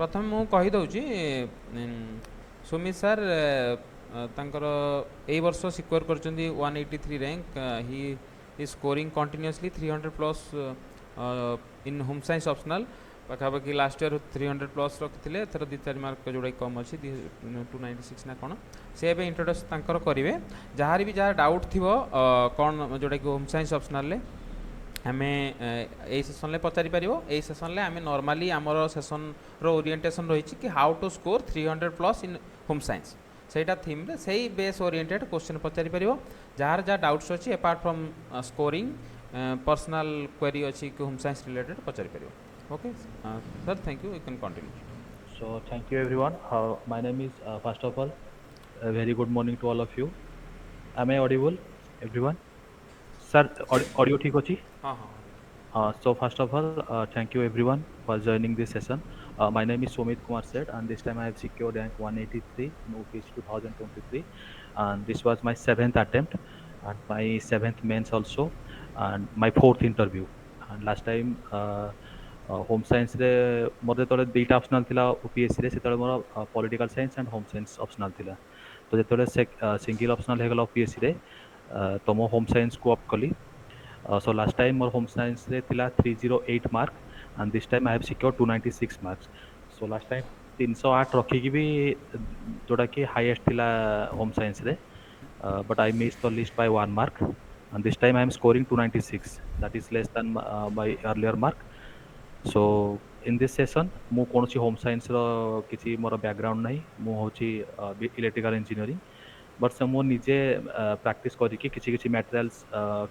प्रथम मु कहीदे सुमित सार तांकर ए वर्ष सिक्योर कर 183 rank he is scoring continuously 300 plus in home science optional पाखापाखि लास्ट ईयर 300 प्लस रखी एथर 2-4 मार्क जोड़ा कम अच्छी 296 ना कौन से एवं इंट्रोडक्शन तांकर करेंगे जहाँ भी जहाँ डाउट थी कौन जोटा कि होम साइंस ऑप्शनल आम ए सेसन में पचारि पार ए सेसन में आम नॉर्मली आमर सेसन ओरिएंटेशन रही कि how to score 300 plus in home science सेटा थीम रे सही बेस ओरिएंटेड क्वेश्चन पचारि पार जार जहाँ डाउट्स अच्छी apart from scoring personal query अच्छी कि होम साइंस रिलेटेड पचारि पार okay sir thank you can continue So thank you everyone. My name is first of all a very good morning to all of you. Am I audible, everyone? Sir, audio ठीक होची? हाँ हाँ So first of all, thank you everyone for joining this session. My name is Somit Kumar Seth, and this time I have secured rank 183 in OPSC 2023, and this was my seventh attempt and my seventh mains also, and my fourth interview. And last time home science रे मोर जो दुईटा optional थिला OPSC रे सेतले मोर political science and home science optional थिला तो जेतले सिंगल ऑप्शनल हे गला ओपीएससी रे तो मो होम साइंस को ऑप्ट कली so last time मोर होम साइंस रे थिला 308 mark and this time I have secured 296 marks. So last time 308 रखी की भी जोड़ा कि हाईएस्ट थिला होम साइंस रे but I missed the list by 1 mark and this time I am scoring 296, that is less than my earlier mark. So in this session ମୁଁ କୌଣସି home ସାଇନ୍ସର କିଛି ମୋର ବ୍ୟାକଗ୍ରାଉଣ୍ଡ ନାହିଁ ମୁଁ ହେଉଛି ଇଲେକ୍ଟ୍ରିକାଲ ଇଞ୍ଜିନିୟରିଂ ବଟ୍ ସେ ମୁଁ ନିଜେ ପ୍ରାକ୍ଟିସ୍ କରିକି କିଛି କିଛି ମ୍ୟାଟେରିଆଲ୍ସ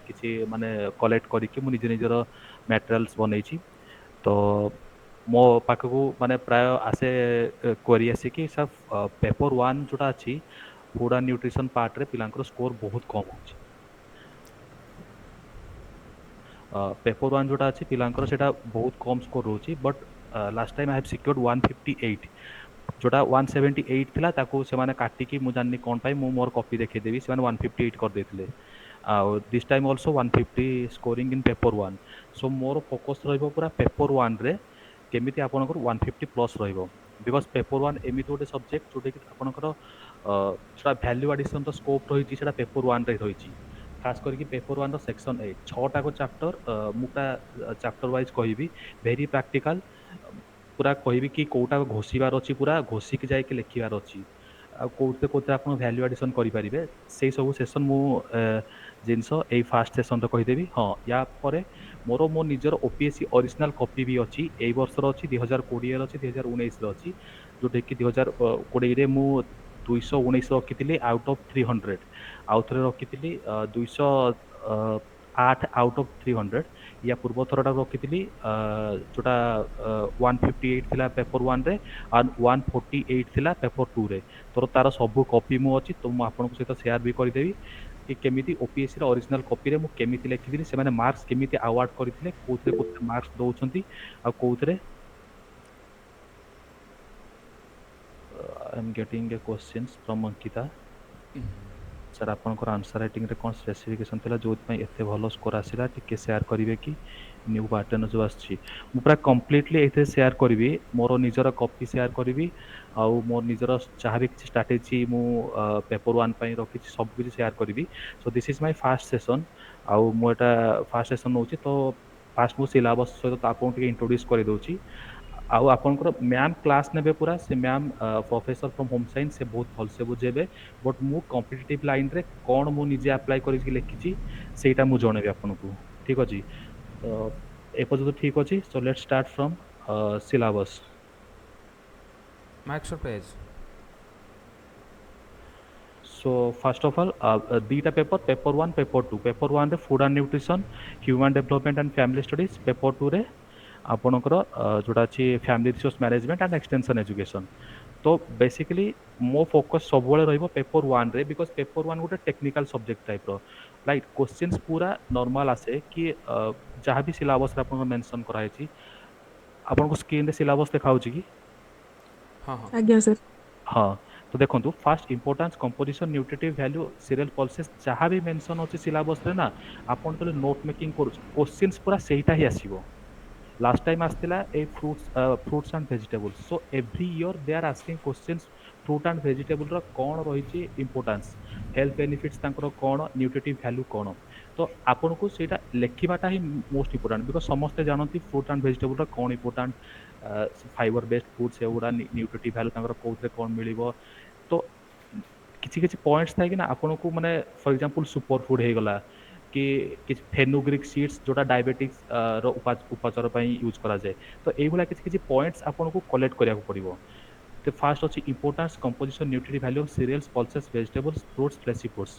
କିଛି ମାନେ କଲେକ୍ଟ କରିକି ମୁଁ ନିଜେ ନିଜର ମ୍ୟାଟେରିଆଲ୍ସ ବନେଇଛି ତ ମୋ ପାଖକୁ ମାନେ ପ୍ରାୟ ଆସେ କ୍ୱେରି ଆସିକି ସାର୍ ପେପର୍ ୱାନ୍ ଯେଉଁଟା ଅଛି ଫୁଡ୍ ଆଣ୍ଡ ନ୍ୟୁଟ୍ରିସନ୍ ପାର୍ଟରେ ପିଲାଙ୍କର ସ୍କୋର ବହୁତ କମ୍ ହେଉଛି पेपर वन जोटा अच्छी पिलांकर सेटा बहुत कम स्कोर रोची but last time I have secured 158 जोटा 178 थिला ताको से माने काटी की मु जाननी कोन पाई मु मोर कॉपी देखे देबी से माने 158 कर देथिले this time also 150 scoring in paper one so मोर फोकस रहइबो पूरा पेपर वन रे केमिति आपनकर 150 प्लस रहइबो बिकॉज पेपर वन एमिति गोटे सब्जेक्ट जोटे कि आपनकर सेटा वैल्यू एडिशन रो स्कोप रहिछि सेटा पेपर वन रे रहिछि खास करके पेपर वन सेक्शन 8 छटा को चैप्टर मुझा चैप्टर वाइज कहि भेरी प्रैक्टिकल पूरा कहि कि कोटा घोषिबार अच्छी पूरा घोषिक जाइए लिखार अच्छी कौटे कौटे आप भैल्यू एडिशन करेंगे से सब सेसन मु जिनस यही फास्ट सेसन कहीदेवी हाँ या पर मोर मो निजर ओपीएससी ओरिजिनल कॉपी भी अच्छी यही वर्षर अच्छी 2020 अच्छी 2019 अच्छी जोटा कि 2020 मु 219 रखी आउट ऑफ 300 आउ थे रखी 208 आउट ऑफ 300 या पूर्व थरटा रखी जोटा 158 थिला पेपर वन रे और 148 थिला पेपर टू रे तो तार सब कॉपी मु अच्छी तो मुझे आपन सहित शेयर भी करदेवी कि केमिति ओपीएससी ओरिजिनल कॉपी रे मु केमिति लिखिदिली से माने मार्क्स केमिति अवार्ड करथिले कोथरे कोथरे मार्क्स दउछंती आ कोथरे I am getting a questions from Ankita sir आपनकर आंसर राइटिंग रे कोन स्पेसिफिकेशन थिला जो एते भलो स्कोर आसिला टिके शेयर करिवे कि न्यू पैटर्न जो आछि मु पूरा कंप्लीटली एते शेयर करबी मोर निजर कॉपी शेयर करबी आ मोर निजर चाह भी किसी स्ट्रैटेजी मु पेपर वन पई रखी सब कुछ शेयर करबी so this is my first session आ मु एटा फास्ट सेशन होची तो फास्ट मु सिलेबस सहित आपन टिके इंट्रोड्यूस कर दोची आउ आपनकर मैम क्लास नेबे पूरा से ma'am professor from home science से बहुत भल से बुझेबे बट मु कॉम्पिटिटिव लाइन रे कोन मु निजे अप्लाई करिक लिखिची सेटा मु जणेबे आपनको ठीक अछि ए पर्यंत ठीक अछि so let's start from syllabus marks page so first of all दीटा पेपर वन पेपर वन रे food and nutrition human development and family studies paper two रे आपणकर जोटा अच्छी family resource management and extension education तो basically मो focus सब रहिबो पेपर वन रे बिकॉज पेपर वन गोटे टेक्निकल सब्जेक्ट टाइप रो लाइक क्वेश्चंस पूरा नॉर्मल आसे कि जहाँ भी सिलेबस रे आपन मेंशन कराई छी आपन को स्क्रीन रे सिलेबस देखाउची कि हाँ हाँ आज्ञा सर हाँ तो देखो fast importance composition nutritive value serial pulses जहाँ भी मेंशन अच्छे सिलेबस रे ना आपन तो नोट मेकिंग कर क्वेश्चंस पूरा सेहीटा ही आसीबो Last time ଆସିଥିଲା a fruits and vegetables. So every year they are asking questions fruit and vegetable ର କ'ଣ ରହିଛି importance, health benefits ତାଙ୍କର କ'ଣ, nutritive value କ'ଣ। ତ ଆପଣଙ୍କୁ ସେଇଟା ଲେଖିବାଟା ହିଁ most important because ସମସ୍ତେ ଜାଣନ୍ତି fruit and vegetable ର କ'ଣ important, fiber based food ସେଗୁଡ଼ା nutritive value ତାଙ୍କର କୋଉଥିରେ କ'ଣ ମିଳିବ। ତ କିଛି କିଛି ପଏଣ୍ଟସ୍ ଥାଏ କି ନା ଆପଣଙ୍କୁ ମାନେ ଫର ଏକ୍ଜାମ୍ପଲ ସୁପର ଫୁଡ୍ ହେଇଗଲା କି କିଛି ଫେନୁଗ୍ରିକ ସିଡ୍ସ ଯୋଉଟା ଡାଇବେଟିକ୍ସ ର ଉପଚାର ପାଇଁ ୟୁଜ୍ କରାଯାଏ। ତ ଏଇଭଳିଆ କିଛି କିଛି ପଏଣ୍ଟସ୍ ଆପଣଙ୍କୁ କଲେକ୍ଟ କରିବାକୁ ପଡ଼ିବ। The first ଅଛି importance, composition, nutritive value of cereals, pulses, vegetables, fruits, fleshy foods।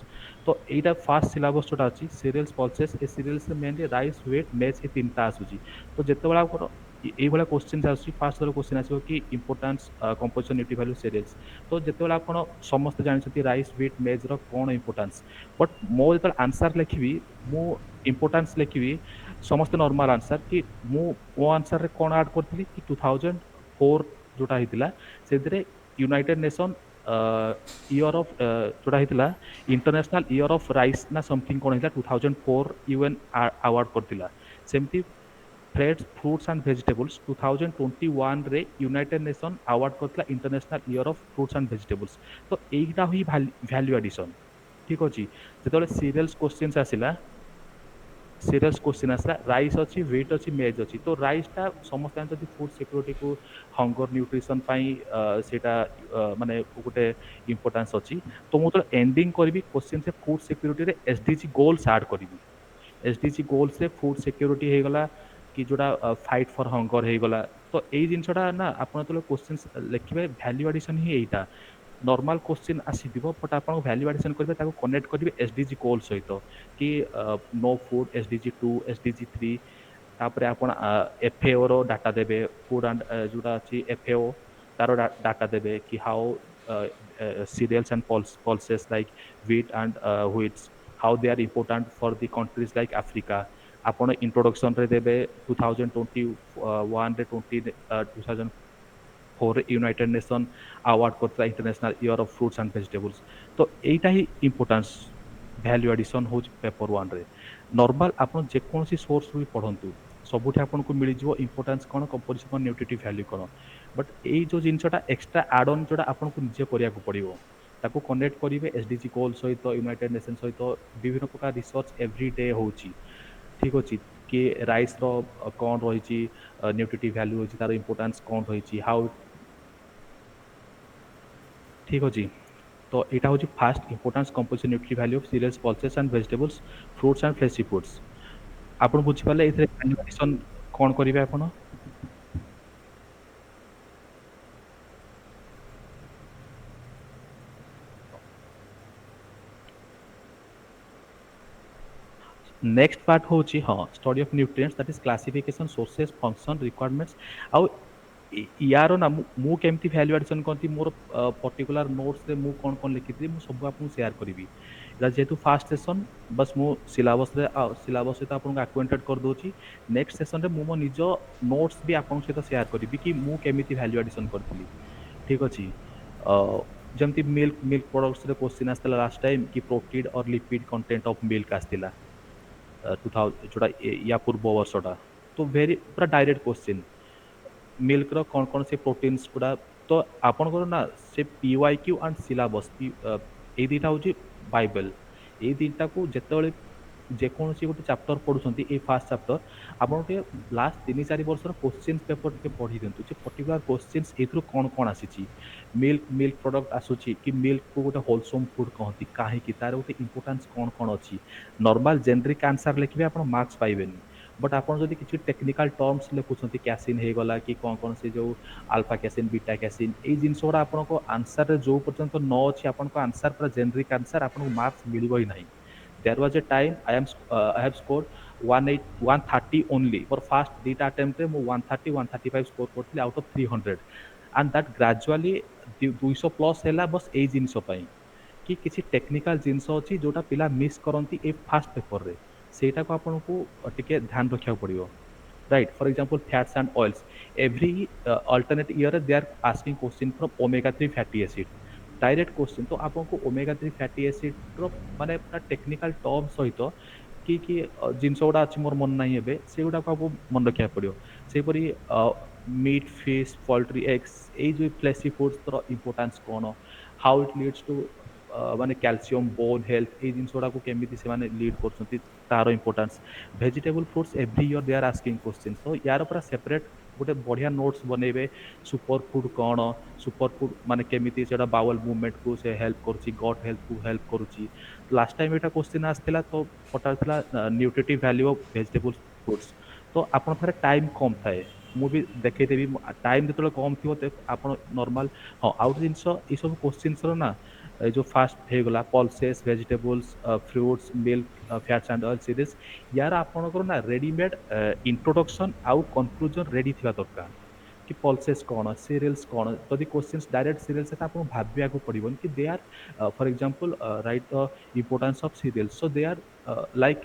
ତ ଏଇଟା ଫାର୍ଷ୍ଟ ସିଲାବସ୍ ଯୋଉଟା ଅଛି cereals, pulses, ଏ cereals mainly rice, wheat, maize ଏ ତିନିଟା ଆସୁଛି। ତ ଯେତେବେଳେ ଆପଣ ଏଇଭଳିଆ କ୍ୱେଶ୍ଚିନ୍ସ ଆସୁଛି ଫାର୍ଷ୍ଟ ଥର କ୍ୱେଶ୍ଚିନ୍ ଆସିବ କି ଇମ୍ପୋର୍ଟାନ୍ସ, କମ୍ପୋଜିସନ୍, ନ୍ୟୁଟ୍ରି ଭ୍ୟାଲୁ, ସିରିଏଲ୍ସ। ତ ଯେତେବେଳେ ଆପଣ ସମସ୍ତେ ଜାଣିଛନ୍ତି ରାଇସ୍, ହ୍ୱିଟ୍, ମେଜ୍ର କ'ଣ ଇମ୍ପୋର୍ଟାନ୍ସ, ବଟ୍ ମୋ ଯେତେବେଳେ ଆନ୍ସର୍ ଲେଖିବି ମୁଁ ଇମ୍ପୋର୍ଟାନ୍ସ ଲେଖିବି ସମସ୍ତେ ନର୍ମାଲ ଆନ୍ସର୍ କି ମୁଁ ମୋ ଆନ୍ସର୍ରେ କ'ଣ ଆଡ଼୍ କରିଥିଲି କି 2004 ଯୋଉଟା ହେଇଥିଲା ସେଥିରେ ୟୁନାଇଟେଡ୍ ନେସନ୍ ଇୟର ଅଫ୍ ଯୋଉଟା ହେଇଥିଲା ଇଣ୍ଟରନ୍ୟାସନାଲ ଇୟର ଅଫ୍ ରାଇସ୍ ନା ସମଥିଙ୍ଗ କ'ଣ ହେଇଥିଲା 2004 ୟୁଏନ୍ ଆୱାର୍ଡ କରିଥିଲା। ସେମିତି fruits and vegetables 2021 ରେ ୟୁନାଇଟେଡ୍ ନେସନ୍ ଆୱାର୍ଡ କରିଥିଲା international year of fruits and vegetables. ତ ଏଇଟା ହିଁ ଭ୍ୟାଲ୍ୟୁ ଆଡିସନ୍। ଠିକ୍ ଅଛି। ଯେତେବେଳେ ସିରିଏଲ୍ସ କ୍ୱେଶ୍ଚିନ୍ସ ଆସିଲା, ସିରିୟସ୍ क्वेश्चन आसला राइस अच्छी, व्हीट अच्छी, मेज अच्छी। तो राइसटा समस्त जानते फूड सिक्योरिटी को हंगर न्यूट्रिशन सेटा माने गोटे इंपोर्टेंस अच्छी। तो मुझे एंडिंग करी क्वेश्चन से फूड सिक्योरिटी रे एसडीजी गोल्स ऐड करी। एसडीजी गोल्स रे फूड सिक्योरिटी हो गला कि जोड़ा फाइट फॉर हंगर हो गला। तो यही जिनसटा ना आपन तो question लिखिबे value addition he Etah normal question आसीथिबो but आपन वैल्यू एडिशन करबे ताको कनेक्ट करबे एसडीजी गोल सहित कि नो फूड एसडीजी 2 एसडीजी 3 तापर आपन एफएओ रो डाटा देबे फूड एंड जोटा अछि एफएओ तारो डाटा देबे कि how cereals and pulses like wheat and wheats how they are important for the countries like Africa। ଆପଣ introduction ରେ ଦେବେ 2021 ରେ 2004 यूनाइटेड नेशन अवार्ड करता international year of fruits and vegetables. तो यहीटा ही इंपोर्टेंस वैल्यू एडिशन हो paper one रे। Normal आप जेकोसी source भी पढ़ंतु सबुठ आपको मिल जाव इंपोर्टेंस कौन, कंपोजिशन कौन, न्यूट्रिटिव वैल्यू कौन। बट यही जो जिनटा एक्सट्रा आड ऑन जोटा आपको निजे करिया पड़ो ताको कनेक्ट करेंगे एसडीजी गोल सहित यूनाइटेड नेशन सहित विभिन्न प्रकार रिसर्च एवरी डे होची। ठीक अच्छे कि राइस रो कौन रही न्यूट्रिटिव वैल्यू होची तार इंपोर्टेंस कौन रही हाउ। ठीक अच्छे। तो यहाँ हूँ first importance, composition, nutri value of cereals, pulses and vegetables, fruits and fleshy foods. आप बुझिपारे ये वैल्यू एडिशन कौन करेंगे आप। नेक्स्ट पार्ट हूँ हाँ study of nutrients that is classification, sources, function, requirements. आउ यार ना मु केमती वैल्यू एडिशन करती मोर पर्टिकुलर नोट्स रे मु कौन कौन लिखी मु सब आपको शेयर करी। जेहेतु फास्ट सेशन बस मु सिलेबस सहित आपको आक्वेंटेड कर दूची। नेक्स्ट सेशन रे मु मो निज नोट्स भी आपन सहित शेयर करी कि मु केमिति वैल्यू एडिशन करती। ठीक अच्छे। जमती मिल्क मिल्क प्रोडक्ट्स रे क्वेश्चन आसला लास्ट टाइम कि प्रोटीन और लिपिड कंटेंट ऑफ मिल्क आसला 2000 जोड़ा या पूर्व वर्षटा। तो वेरी पूरा डायरेक्ट क्वेश्चन मिल्क रो कौन कौन से प्रोटीन्स गुड़ा। तो आपन ना से पीवाईक्यू एंड सिलेबस ये दुटा हूँ बाइबल। ये दुटा को जिते जेकोसी गोटे चैप्टर पढ़ुंट ये फास्ट चैप्टर आपटे लास्ट 3-4 वर्ष क्वेश्चन पेपर टे पढ़ी दिंतु पर्टिकुलर क्वेश्चन ए कौन कौन आसी। मिल्क मिल्क प्रोडक्ट आसूची कि मिल्क को गोटे होलसम फूड कहती कहीं तार गोटे इंपोर्टेंस कौन कौन अच्छी। नॉर्मल जेनेरिक आंसर लिखे आप मार्क्स पाइबेनी बट आप किसी टेक्निकल टर्म्स लिखुंट कैसीन हो गला कि कौन कौन से जो अल्फा कैसीन बीटा कैसीन ये जिन गुड़ा आपको आंसर जो पर्यंत न अच्छी आपको आंसर पूरा जेनेरिक आंसर आपको मार्क्स मिल ही नहीं। There was a time I have scored 130 only for first दुटा अटेम्प्ट रे मु 130-135 स्कोर करथि out of 300 and that gradually 200 plus हैला बस ए जिंस पई कि किसी टेक्निकल जिनस अच्छी जोटा पिला मिस करती ए फास्ट पेपर रे सेटा को आपको टिके ध्यान रखा पड़ो। Right for example fats and oils every alternate year they are asking question from omega 3 fatty acid direct question. तो आपको ओमेगा 3 फैटी एसिड माने पूरा टेक्निकल टर्म सहित कि जिनस गुड़ा अच्छी मोर मन नहीं है से गुड़ा आपको मन रखा पड़ो। ସେହିପରି ମିଟ୍ ଫିସ୍ ପୋଲ୍ଟ୍ରି ଏଗ୍ସ ଏଇ ଯେଉଁ ଫ୍ଲେସି ଫୁଡ୍ସର ଇମ୍ପୋର୍ଟାନ୍ସ କ'ଣ, ହାଉ ଇଟ୍ ଲିଡ୍ସ ଟୁ ମାନେ କ୍ୟାଲସିୟମ୍ ବୋନ୍ ହେଲ୍ଥ, ଏଇ ଜିନିଷ ଗୁଡ଼ାକୁ କେମିତି ସେମାନେ ଲିଡ୍ କରୁଛନ୍ତି ତାର importance. Vegetable fruits every year they are asking question. ତ ୟାର ପୁରା ସେପାରେଟ୍ ଗୋଟେ ବଢ଼ିଆ ନୋଟ୍ସ ବନେଇବେ। ସୁପର ଫୁଡ୍ କ'ଣ, ସୁପର ଫୁଡ୍ ମାନେ କେମିତି ସେଇଟା ବାୱେଲ୍ ମୁଭମେଣ୍ଟକୁ ସେ ହେଲ୍ପ କରୁଛି, ଗଟ୍ ହେଲ୍ଥକୁ ହେଲ୍ପ କରୁଛି। ଲାଷ୍ଟ ଟାଇମ୍ ଏଇଟା କ୍ୱେଶ୍ଚିନ୍ ଆସିଥିଲା, ତ ପଚାରିଥିଲା nutritive value of vegetable fruits. ତ ଆପଣଙ୍କ ପାଖରେ ଟାଇମ୍ କମ୍ ଥାଏ, ମୁଁ ବି ଦେଖେଇଦେବି। ଟାଇମ୍ ଯେତେବେଳେ କମ୍ ଥିବ ଆପଣ ନର୍ମାଲ, ହଁ ଆଉ ଗୋଟେ ଜିନିଷ ଏଇସବୁ କ୍ୱେଶ୍ଚିନ୍ସର ନା, ଏ ଯେଉଁ ଫାଷ୍ଟ ହେଇଗଲା pulses, vegetables, fruits, milk, fats and oil series, ୟାର ଆପଣଙ୍କର ନା ରେଡିମେଡ୍ ଇଣ୍ଟ୍ରୋଡକ୍ସନ୍ ଆଉ କନକ୍ଲୁଜନ୍ ରେଡି ଥିବା ଦରକାର। କି ପଲ୍ସେସ୍ କ'ଣ, ସିରିଏଲ୍ସ କ'ଣ, ଯଦି କ୍ୱେଶ୍ଚିନ୍ସ ଡାଇରେକ୍ଟ ସିରିଏଲ୍ସ ତ ଆପଣଙ୍କୁ ଭାବିବାକୁ ପଡ଼ିବନି କି they are for example right the importance of cereals. So they are like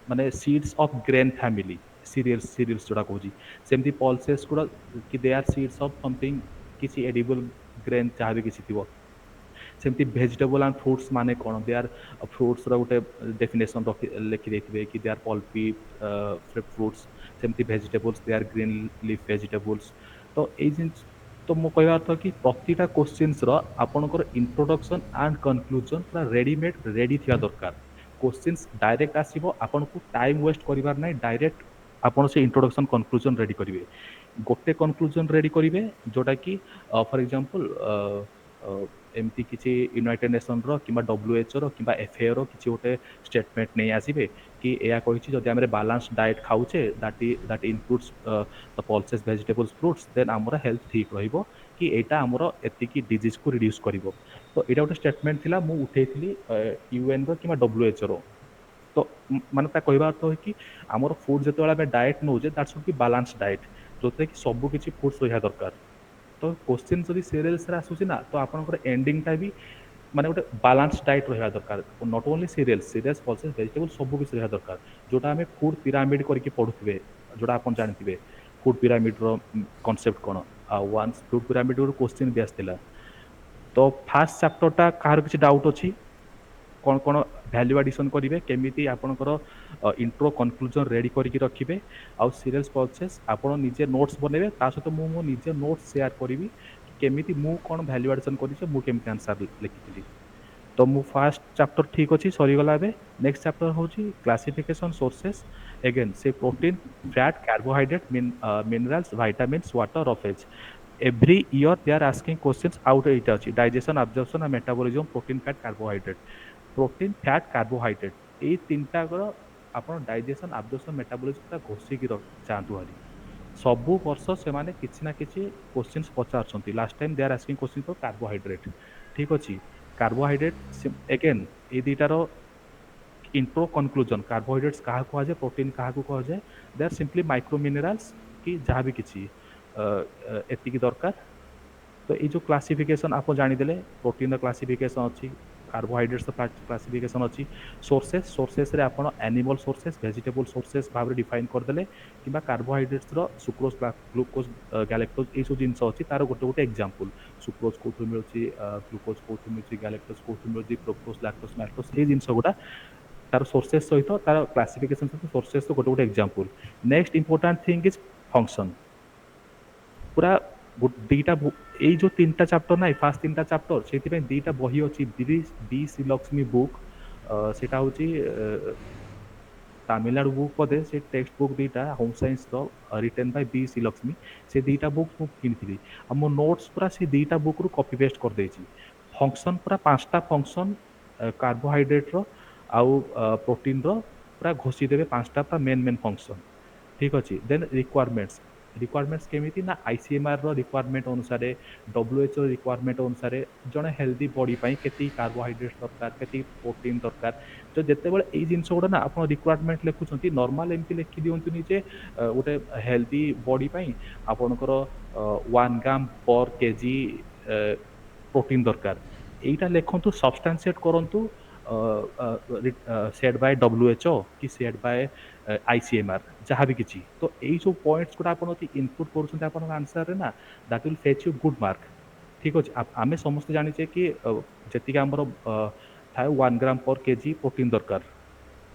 ମାନେ seeds of grain family, cereals ଯୋଉଟା କହୁଛି। ସେମିତି ପଲ୍ସେସ୍ ଗୁଡ଼ା କି they are seeds of something, କିଛି ଏଡିବଲ୍ ଗ୍ରେନ୍ ଯାହା ବି କିଛି ଥିବ। ସେମିତି ଭେଜିଟେବଲ୍ ଆଣ୍ଡ ଫ୍ରୁଟ୍ସ ମାନେ କ'ଣ, ଦେ ଆର୍ ଫ୍ରୁଟ୍ସର ଗୋଟେ ଡେଫିନେସନ୍ ଲେଖିଦେଇଥିବେ କି ଦେ ଆର୍ ପଲ୍ପି ଫ୍ରୁଟ୍ସ। ସେମିତି ଭେଜିଟେବଲ୍ସ ଦେ ଆର୍ ଗ୍ରୀନ୍ ଲିଫ୍ ଭେଜିଟେବଲ୍ସ। ତ ଏଇ ଜିନିଷ, ତ ମୁଁ କହିବା ଅର୍ଥ କି ପ୍ରତିଟା କ୍ୱେଶ୍ଚିନ୍ସର ଆପଣଙ୍କର ଇଣ୍ଟ୍ରୋଡକ୍ସନ୍ ଆଣ୍ଡ କନକ୍ଲୁଜନ୍ ପୁରା ରେଡି ଥିବା ଦରକାର। କ୍ୱେଶ୍ଚିନ୍ସ ଡାଇରେକ୍ଟ ଆସିବ, ଆପଣଙ୍କୁ ଟାଇମ୍ ୱେଷ୍ଟ କରିବାର ନାହିଁ, ଡାଇରେକ୍ଟ ଆପଣ ସେ ଇଣ୍ଟ୍ରୋଡକ୍ସନ୍ କନକ୍ଲୁଜନ୍ ରେଡି କରିବେ। ଗୋଟେ କନକ୍ଲୁଜନ୍ ରେଡି କରିବେ ଯୋଉଟାକି ଫର୍ ଏକ୍ଜାମ୍ପଲ୍ ଏମିତି କିଛି ୟୁନାଇଟେଡ୍ ନେସନ୍ର କିମ୍ବା WHOର କିମ୍ବା FAOର କିଛି ଗୋଟେ ଷ୍ଟେଟମେଣ୍ଟ ନେଇ ଆସିବେ କି ଏହା କହିଛି ଯଦି ଆମେ ବାଲାନ୍ସ ଡାଏଟ୍ ଖାଉଛେ that includes the pulses vegetables fruits, then ଆମର ହେଲ୍ଥ ଠିକ୍ ରହିବ, କି ଏଇଟା ଆମର ଏତିକି ଡିଜିଜ୍କୁ ରିଡ୍ୟୁସ୍ କରିବ। ତ ଏଇଟା ଗୋଟେ ଷ୍ଟେଟମେଣ୍ଟ ଥିଲା, ମୁଁ ଉଠେଇଥିଲି UNର କିମ୍ବା WHOର। ତ ମାନେ ତା କହିବା ଅର୍ଥ କି ଆମର ଫୁଡ୍ ଯେତେବେଳେ ଆମେ ଡାଏଟ୍ ନେଉଛେ that should be balance diet, ଯୋଉଥିରେ କି ସବୁ କିଛି ଫୁଡ୍ସ ରହିବା ଦରକାର। ତ କ୍ୱେଶ୍ଚିନ୍ ଯଦି ସିରିଏଲ୍ସରେ ଆସୁଛି ନା, ତ ଆପଣଙ୍କର ଏଣ୍ଡିଂଟା ବି ମାନେ ଗୋଟେ ବାଲାନ୍ସ ଡାଏଟ୍ ରହିବା ଦରକାର। ନଟ୍ ଓନ୍ଲି ସିରିଏଲ୍ସ ପଲ୍ସେସ୍ ଭେଜିଟେବଲ୍ ସବୁ କିଛି ରହିବା ଦରକାର। ଯୋଉଟା ଆମେ ଫୁଡ୍ ପିରାମିଡ୍ କରିକି ପଢୁଥିବେ, ଯୋଉଟା ଆପଣ ଜାଣିଥିବେ ଫୁଡ୍ ପିରାମିଡ୍ର କନସେପ୍ଟ କ'ଣ। ଆଉ ୱାନ୍ସ ଫୁଡ୍ ପିରାମିଡ୍ରୁ କ୍ୱେଶ୍ଚିନ୍ ବି ଆସିଥିଲା। ତ ଫାର୍ଷ୍ଟ ଚାପ୍ଟରଟା କାହାର କିଛି ଡାଉଟ୍ ଅଛି? କ'ଣ କ'ଣ ଭ୍ୟାଲ୍ୟୁ ଆଡିସନ୍ କରିବେ, କେମିତି ଆପଣଙ୍କର ଇଣ୍ଟ୍ରୋ କନକ୍ଲୁଜନ୍ ରେଡି କରିକି ରଖିବେ, ଆଉ ସିରିଏଲ୍ସ ପଲ୍ସେସ୍ ଆପଣ ନିଜେ ନୋଟ୍ସ ବନେଇବେ। ତା ସହିତ ମୁଁ ମୋ ନିଜ ନୋଟ୍ସ ସେୟାର କରିବି କି କେମିତି ମୁଁ କ'ଣ ଭ୍ୟାଲ୍ୟୁ ଆଡିସନ୍ କରିଛି, ମୁଁ କେମିତି ଆନ୍ସର ଲେଖିଥିଲି। ତ ମୁଁ ଫାର୍ଷ୍ଟ ଚାପ୍ଟର ଠିକ୍ ଅଛି, ସରିଗଲା ଏବେ। ନେକ୍ସଟ ଚାପ୍ଟର ହେଉଛି କ୍ଲାସିଫିକେସନ୍ ସୋର୍ସେସ୍। ଏଗେନ୍ ସେ protein, fat, carbohydrate, minerals, vitamins, water, roughage. Every year they are asking questions. ଆଉ ଗୋଟେ ଏଇଟା ଅଛି ଡାଇଜେସନ୍, ଆବଜର୍ପସନ୍ ଆଉ metabolism, protein, fat, carbohydrate. Protein, fat, carbohydrate, ଏଇ ତିନିଟାଙ୍କର ଆପଣ ଡାଇଜେସନ୍, ଆବଜର୍ପସନ୍, ମେଟାବଲିଜମ୍ ପୁରା ଘୋଷିକି ଯାଆନ୍ତୁ ଭାରି। ସବୁ ବର୍ଷ ସେମାନେ କିଛି ନା କିଛି କ୍ୱେଶ୍ଚିନ୍ସ ପଚାରୁଛନ୍ତି। Last time they are asking question for carbohydrate. ଠିକ୍ ଅଛି। କାର୍ବୋହାଇଡ୍ରେଟ୍ ଏଗେନ୍ ଏଇ ଦୁଇଟାର ଇଣ୍ଟ୍ରୋ କନକ୍ଲୁଜନ୍, କାର୍ବୋହାଇଡ୍ରେଟ୍ସ କାହାକୁ କୁହାଯାଏ, ପ୍ରୋଟିନ୍ କାହାକୁ କୁହାଯାଏ। ଦେ ଆର୍ ସିମ୍ପଲି ମାଇକ୍ରୋ ମିନେରାଲ୍ସ କି ଯାହା ବି କିଛି ଏତିକି ଦରକାର। ତ ଏଇ ଯେଉଁ କ୍ଲାସିଫିକେସନ୍ ଆପଣ ଜାଣିଦେଲେ, ପ୍ରୋଟିନ୍ର କ୍ଲାସିଫିକେସନ୍ ଅଛି, କାର୍ବୋହାଇଡ୍ରେଟ୍ସର କ୍ଲାସିଫିକେସନ୍ ଅଛି। ସୋର୍ସେସ୍ରେ ଆପଣ ଆନିମଲ୍ ସୋର୍ସେସ୍, ଭେଜିଟେବୁଲ୍ ସୋର୍ସେସ୍ ଭାବରେ ଡିଫାଇନ୍ କରିଦେଲେ, କିମ୍ବା କାର୍ବୋହାଇଡ୍ରେଟ୍ସର ସୁକ୍ରୋଜ୍, ଗ୍ଲୁକୋଜ୍, ଗ୍ୟାଲେକ୍ଟୋଜ୍ ଏଇସବୁ ଜିନିଷ ଅଛି, ତାର ଗୋଟେ ଗୋଟେ ଏକ୍ଜାମ୍ପଲ୍। ସୁକ୍ରୋଜ୍ କେଉଁଠୁ ମିଳୁଛି, ଗ୍ଲୁକୋଜ୍ କେଉଁଠୁ ମିଳୁଛି, ଗ୍ୟାଲେକ୍ଟୋଜ୍ କେଉଁଠୁ ମିଳୁଛି, ଫ୍ରୁକ୍ଟୋଜ୍, ଲାକ୍ଟୋଜ୍, ମାଲ୍ଟୋଜ୍, ଏଇ ଜିନିଷ ଗୁଡ଼ା ତାର ସୋର୍ସେସ୍ ସହିତ ତାର କ୍ଲାସିଫିକେସନ୍ ସହିତ ସୋର୍ସେସ୍ ଗୋଟେ ଗୋଟେ example. Next important thing is function. ପୁରା ଦୁଇଟା ଏଇ ଯେଉଁ ତିନିଟା ଚାପ୍ଟର ନାହିଁ, ଫାର୍ଷ୍ଟ ତିନିଟା ଚାପ୍ଟର, ସେଇଥିପାଇଁ ଦୁଇଟା ବହି ଅଛି, ବି ଶ୍ରୀଲକ୍ଷ୍ମୀ ବୁକ୍। ସେଇଟା ହେଉଛି ତାମିଲନାଡୁ ବୁକ୍ ବୋଧେ। ସେ ଟେକ୍ସଟ ବୁକ୍ ଦୁଇଟା ହୋମ୍ ସାଇନ୍ସର ରିଟେନ୍ ବାଇ ବି ଶ୍ରୀଲକ୍ଷ୍ମୀ। ସେ ଦୁଇଟା ବୁକ୍ ମୁଁ କିଣିଥିଲି, ଆଉ ମୋ ନୋଟ୍ସ ପୁରା ସେ ଦୁଇଟା ବୁକ୍ରୁ କପି ପେଷ୍ଟ କରିଦେଇଛି। ଫଙ୍କସନ୍ ପୁରା 5ଟା ଫଙ୍କସନ୍ କାର୍ବୋହାଇଡ୍ରେଟ୍ର ଆଉ ପ୍ରୋଟିନ୍ର ପୁରା ଘୋଷିଦେବେ, 5ଟା ପୁରା ମେନ୍ ଫଙ୍କସନ୍। ଠିକ୍ ଅଛି। ଦେନ୍ ରିକ୍ୱାରମେଣ୍ଟସ୍ କେମିତି ନା, ICMRର ରିକ୍ୱାରମେଣ୍ଟ ଅନୁସାରେ, WHOର ରିକ୍ୱାରମେଣ୍ଟ ଅନୁସାରେ ଜଣେ ହେଲ୍ଦି ବଡି ପାଇଁ କେତିକି କାର୍ବୋହାଇଡ୍ରେଟ୍ସ ଦରକାର, କେତିକି ପ୍ରୋଟିନ୍ ଦରକାର। ତ ଯେତେବେଳେ ଏଇ ଜିନିଷ ଗୁଡ଼ା ନା ଆପଣ ରିକ୍ୱାରମେଣ୍ଟ ଲେଖୁଛନ୍ତି, ନର୍ମାଲ ଏମିତି ଲେଖି ଦିଅନ୍ତୁନି ଯେ ଗୋଟେ ହେଲ୍ଦି ବଡି ପାଇଁ ଆପଣଙ୍କର 1 ଗ୍ରାମ ପର୍ କେଜି ପ୍ରୋଟିନ୍ ଦରକାର। ଏଇଟା ଲେଖନ୍ତୁ, ସବଷ୍ଟାନ୍ସିଏଟ୍ କରନ୍ତୁ ସେଟ୍ ବାଇ WHO କି ସେଟ୍ ବାଇ ICMR, ଯାହା ବି କିଛି। ତ ଏଇ ସବୁ ପଏଣ୍ଟସ୍ ଗୁଡ଼ା ଆପଣ ଯଦି ଇନପୁଟ୍ କରୁଛନ୍ତି ଆପଣଙ୍କ ଆନ୍ସରରେ ନା, that will fetch you good mark. ଠିକ୍ ଅଛି। ଆମେ ସମସ୍ତେ ଜାଣିଛେ କି ଯେତିକି ଆମର ଥାଏ 1 ଗ୍ରାମ ପର୍ କେଜି ପ୍ରୋଟିନ୍ ଦରକାର।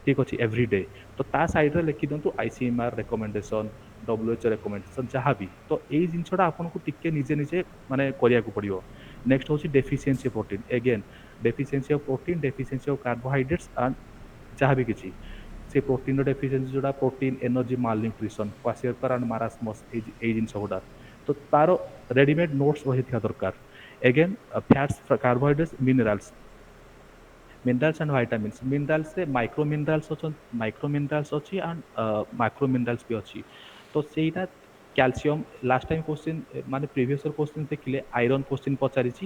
ଠିକ୍ ଅଛି, ଏଭ୍ରି ଡେ। ତ ତା ସାଇଡ଼୍ରେ ଲେଖିଦିଅନ୍ତୁ ICMR ରେକମେଣ୍ଡେସନ୍, WHO ରେକମେଣ୍ଡେସନ୍ ଯାହା ବି, ତ ଏଇ ଜିନିଷଟା ଆପଣଙ୍କୁ ଟିକେ ନିଜେ ନିଜେ ମାନେ କରିବାକୁ ପଡ଼ିବ। ନେକ୍ସଟ ହେଉଛି deficiency of protein. Again deficiency of protein, deficiency of carbohydrates and ଯାହା ବି କିଛି ସେ ପ୍ରୋଟିନ୍ର ଡେଫିସିଏନ୍ସି ଯୋଉଟା protein energy malnutrition, kwashiorkor and marasmus, ଏଇ ଜିନିଷ ଗୁଡ଼ା, ତ ତାର ରେଡିମେଡ୍ ନୋଟ୍ସ ରହିଥିବା ଦରକାର। Again fats, carbohydrates, minerals and vitamins. ମିନେରାଲ୍ସରେ ମାଇକ୍ରୋ ମିନେରାଲ୍ସ ଅଛନ୍ତି, ମାଇକ୍ରୋ ମିନେରାଲ୍ସ ଅଛି ଆଣ୍ଡ ମାକ୍ରୋ ମିନେରାଲ୍ସ ବି ଅଛି। ତ ସେଇଟା କ୍ୟାଲସିୟମ ଲାଷ୍ଟ ଟାଇମ୍ କୋଶ୍ଚିନ୍ ମାନେ ପ୍ରିଭିୟସ୍ କୋଶ୍ଚିନ୍ ଦେଖିଲେ ଆଇରନ୍ କୋଶ୍ଚିନ୍ ପଚାରିଛି,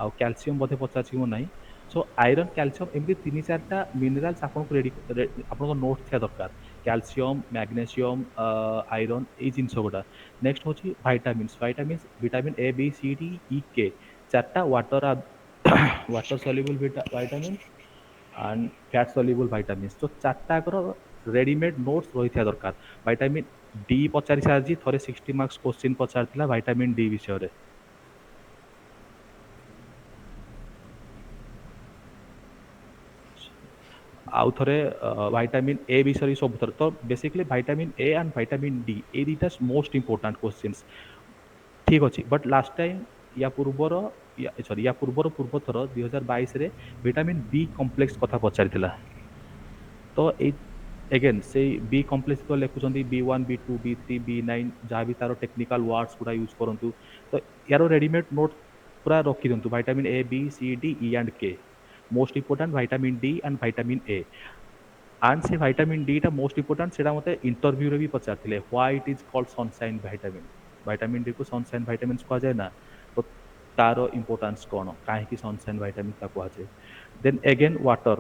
ଆଉ କ୍ୟାଲସିୟମ ବୋଧେ ପଚାରିଛି କି ନାହିଁ। ସୋ ଆଇରନ୍, କ୍ୟାଲସିୟମ ଏମିତି 3-4ଟା ମିନେରାଲ୍ସ ଆପଣଙ୍କୁ ଆପଣଙ୍କ ନୋଟ୍ ଥିବା ଦରକାର। କ୍ୟାଲସିୟମ, ମ୍ୟାଗ୍ନେସିୟମ, ଆଇରନ୍, ଏଇ ଜିନିଷ ଗୁଡ଼ା। ନେକ୍ସଟ ହେଉଛି vitamins. Vitamin A, B, C, D, E, K, 4ଟା water water soluble vitamins and fat soluble vitamins. ତ 4ଟାକର ରେଡିମେଡ୍ ନୋଟ୍ସ ରହିଥିବା ଦରକାର। ଭାଇଟାମିନ୍ ଡି ପଚାରି ସାରିଛି, ଥରେ 60 ମାର୍କସ୍ କୋଶ୍ଚିନ୍ ପଚାରିଥିଲା ଭାଇଟାମିନ୍ ଡି ବିଷୟରେ। ଆଉ ଥରେ ଭାଇଟାମିନ୍ ଏ ବିଷୟରେ ସବୁଥର। ତ basically vitamin A and vitamin D ଏଇ ଦୁଇଟା ମୋଷ୍ଟ ଇମ୍ପୋର୍ଟାଣ୍ଟ କୋଶ୍ଚିନ୍ସ। ଠିକ୍ ଅଛି, ବଟ୍ ଲାଷ୍ଟ ଟାଇମ୍ ୟା ପୂର୍ବର ୟା ପୂର୍ବ ଥର 2022ରେ ଭିଟାମିନ୍ ବି କମ୍ପ୍ଲେକ୍ସ କଥା ପଚାରିଥିଲା। ତ ଏଇ ଏଗେନ୍ ସେଇ ବି କମ୍ପ୍ଲେକ୍ସ ଲେଖୁଛନ୍ତି B1, B2, B3, B9, ଯାହା ବି ତାର ଟେକ୍ନିକାଲ ୱାର୍ଡସ୍ ଗୁଡ଼ା ୟୁଜ୍ କରନ୍ତୁ। ତ ୟାର ରେଡିମେଡ୍ ନୋଟ୍ ପୁରା ରଖିଦିଅନ୍ତୁ। Vitamin A, B, C, D, E and K. Most important vitamin D and vitamin A. And ସେ ଭାଇଟାମିନ୍ ଡିଟା ମୋଷ୍ଟ ଇମ୍ପୋର୍ଟାଣ୍ଟ, ସେଇଟା ମୋତେ ଇଣ୍ଟରଭ୍ୟୁରେ ବି ପଚାରିଥିଲେ, why it is called sunshine vitamin. Vitamin ଡିକୁ ସନସାଇନ୍ ଭାଇଟାମିନ୍ସ କୁହାଯାଏ ନା, ତ ତାର ଇମ୍ପୋର୍ଟାନ୍ସ କ'ଣ, କାହିଁକି ସନସାଇନ୍ ଭାଇଟାମିନ୍ ତାକୁ କୁହାଯାଏ। Then again water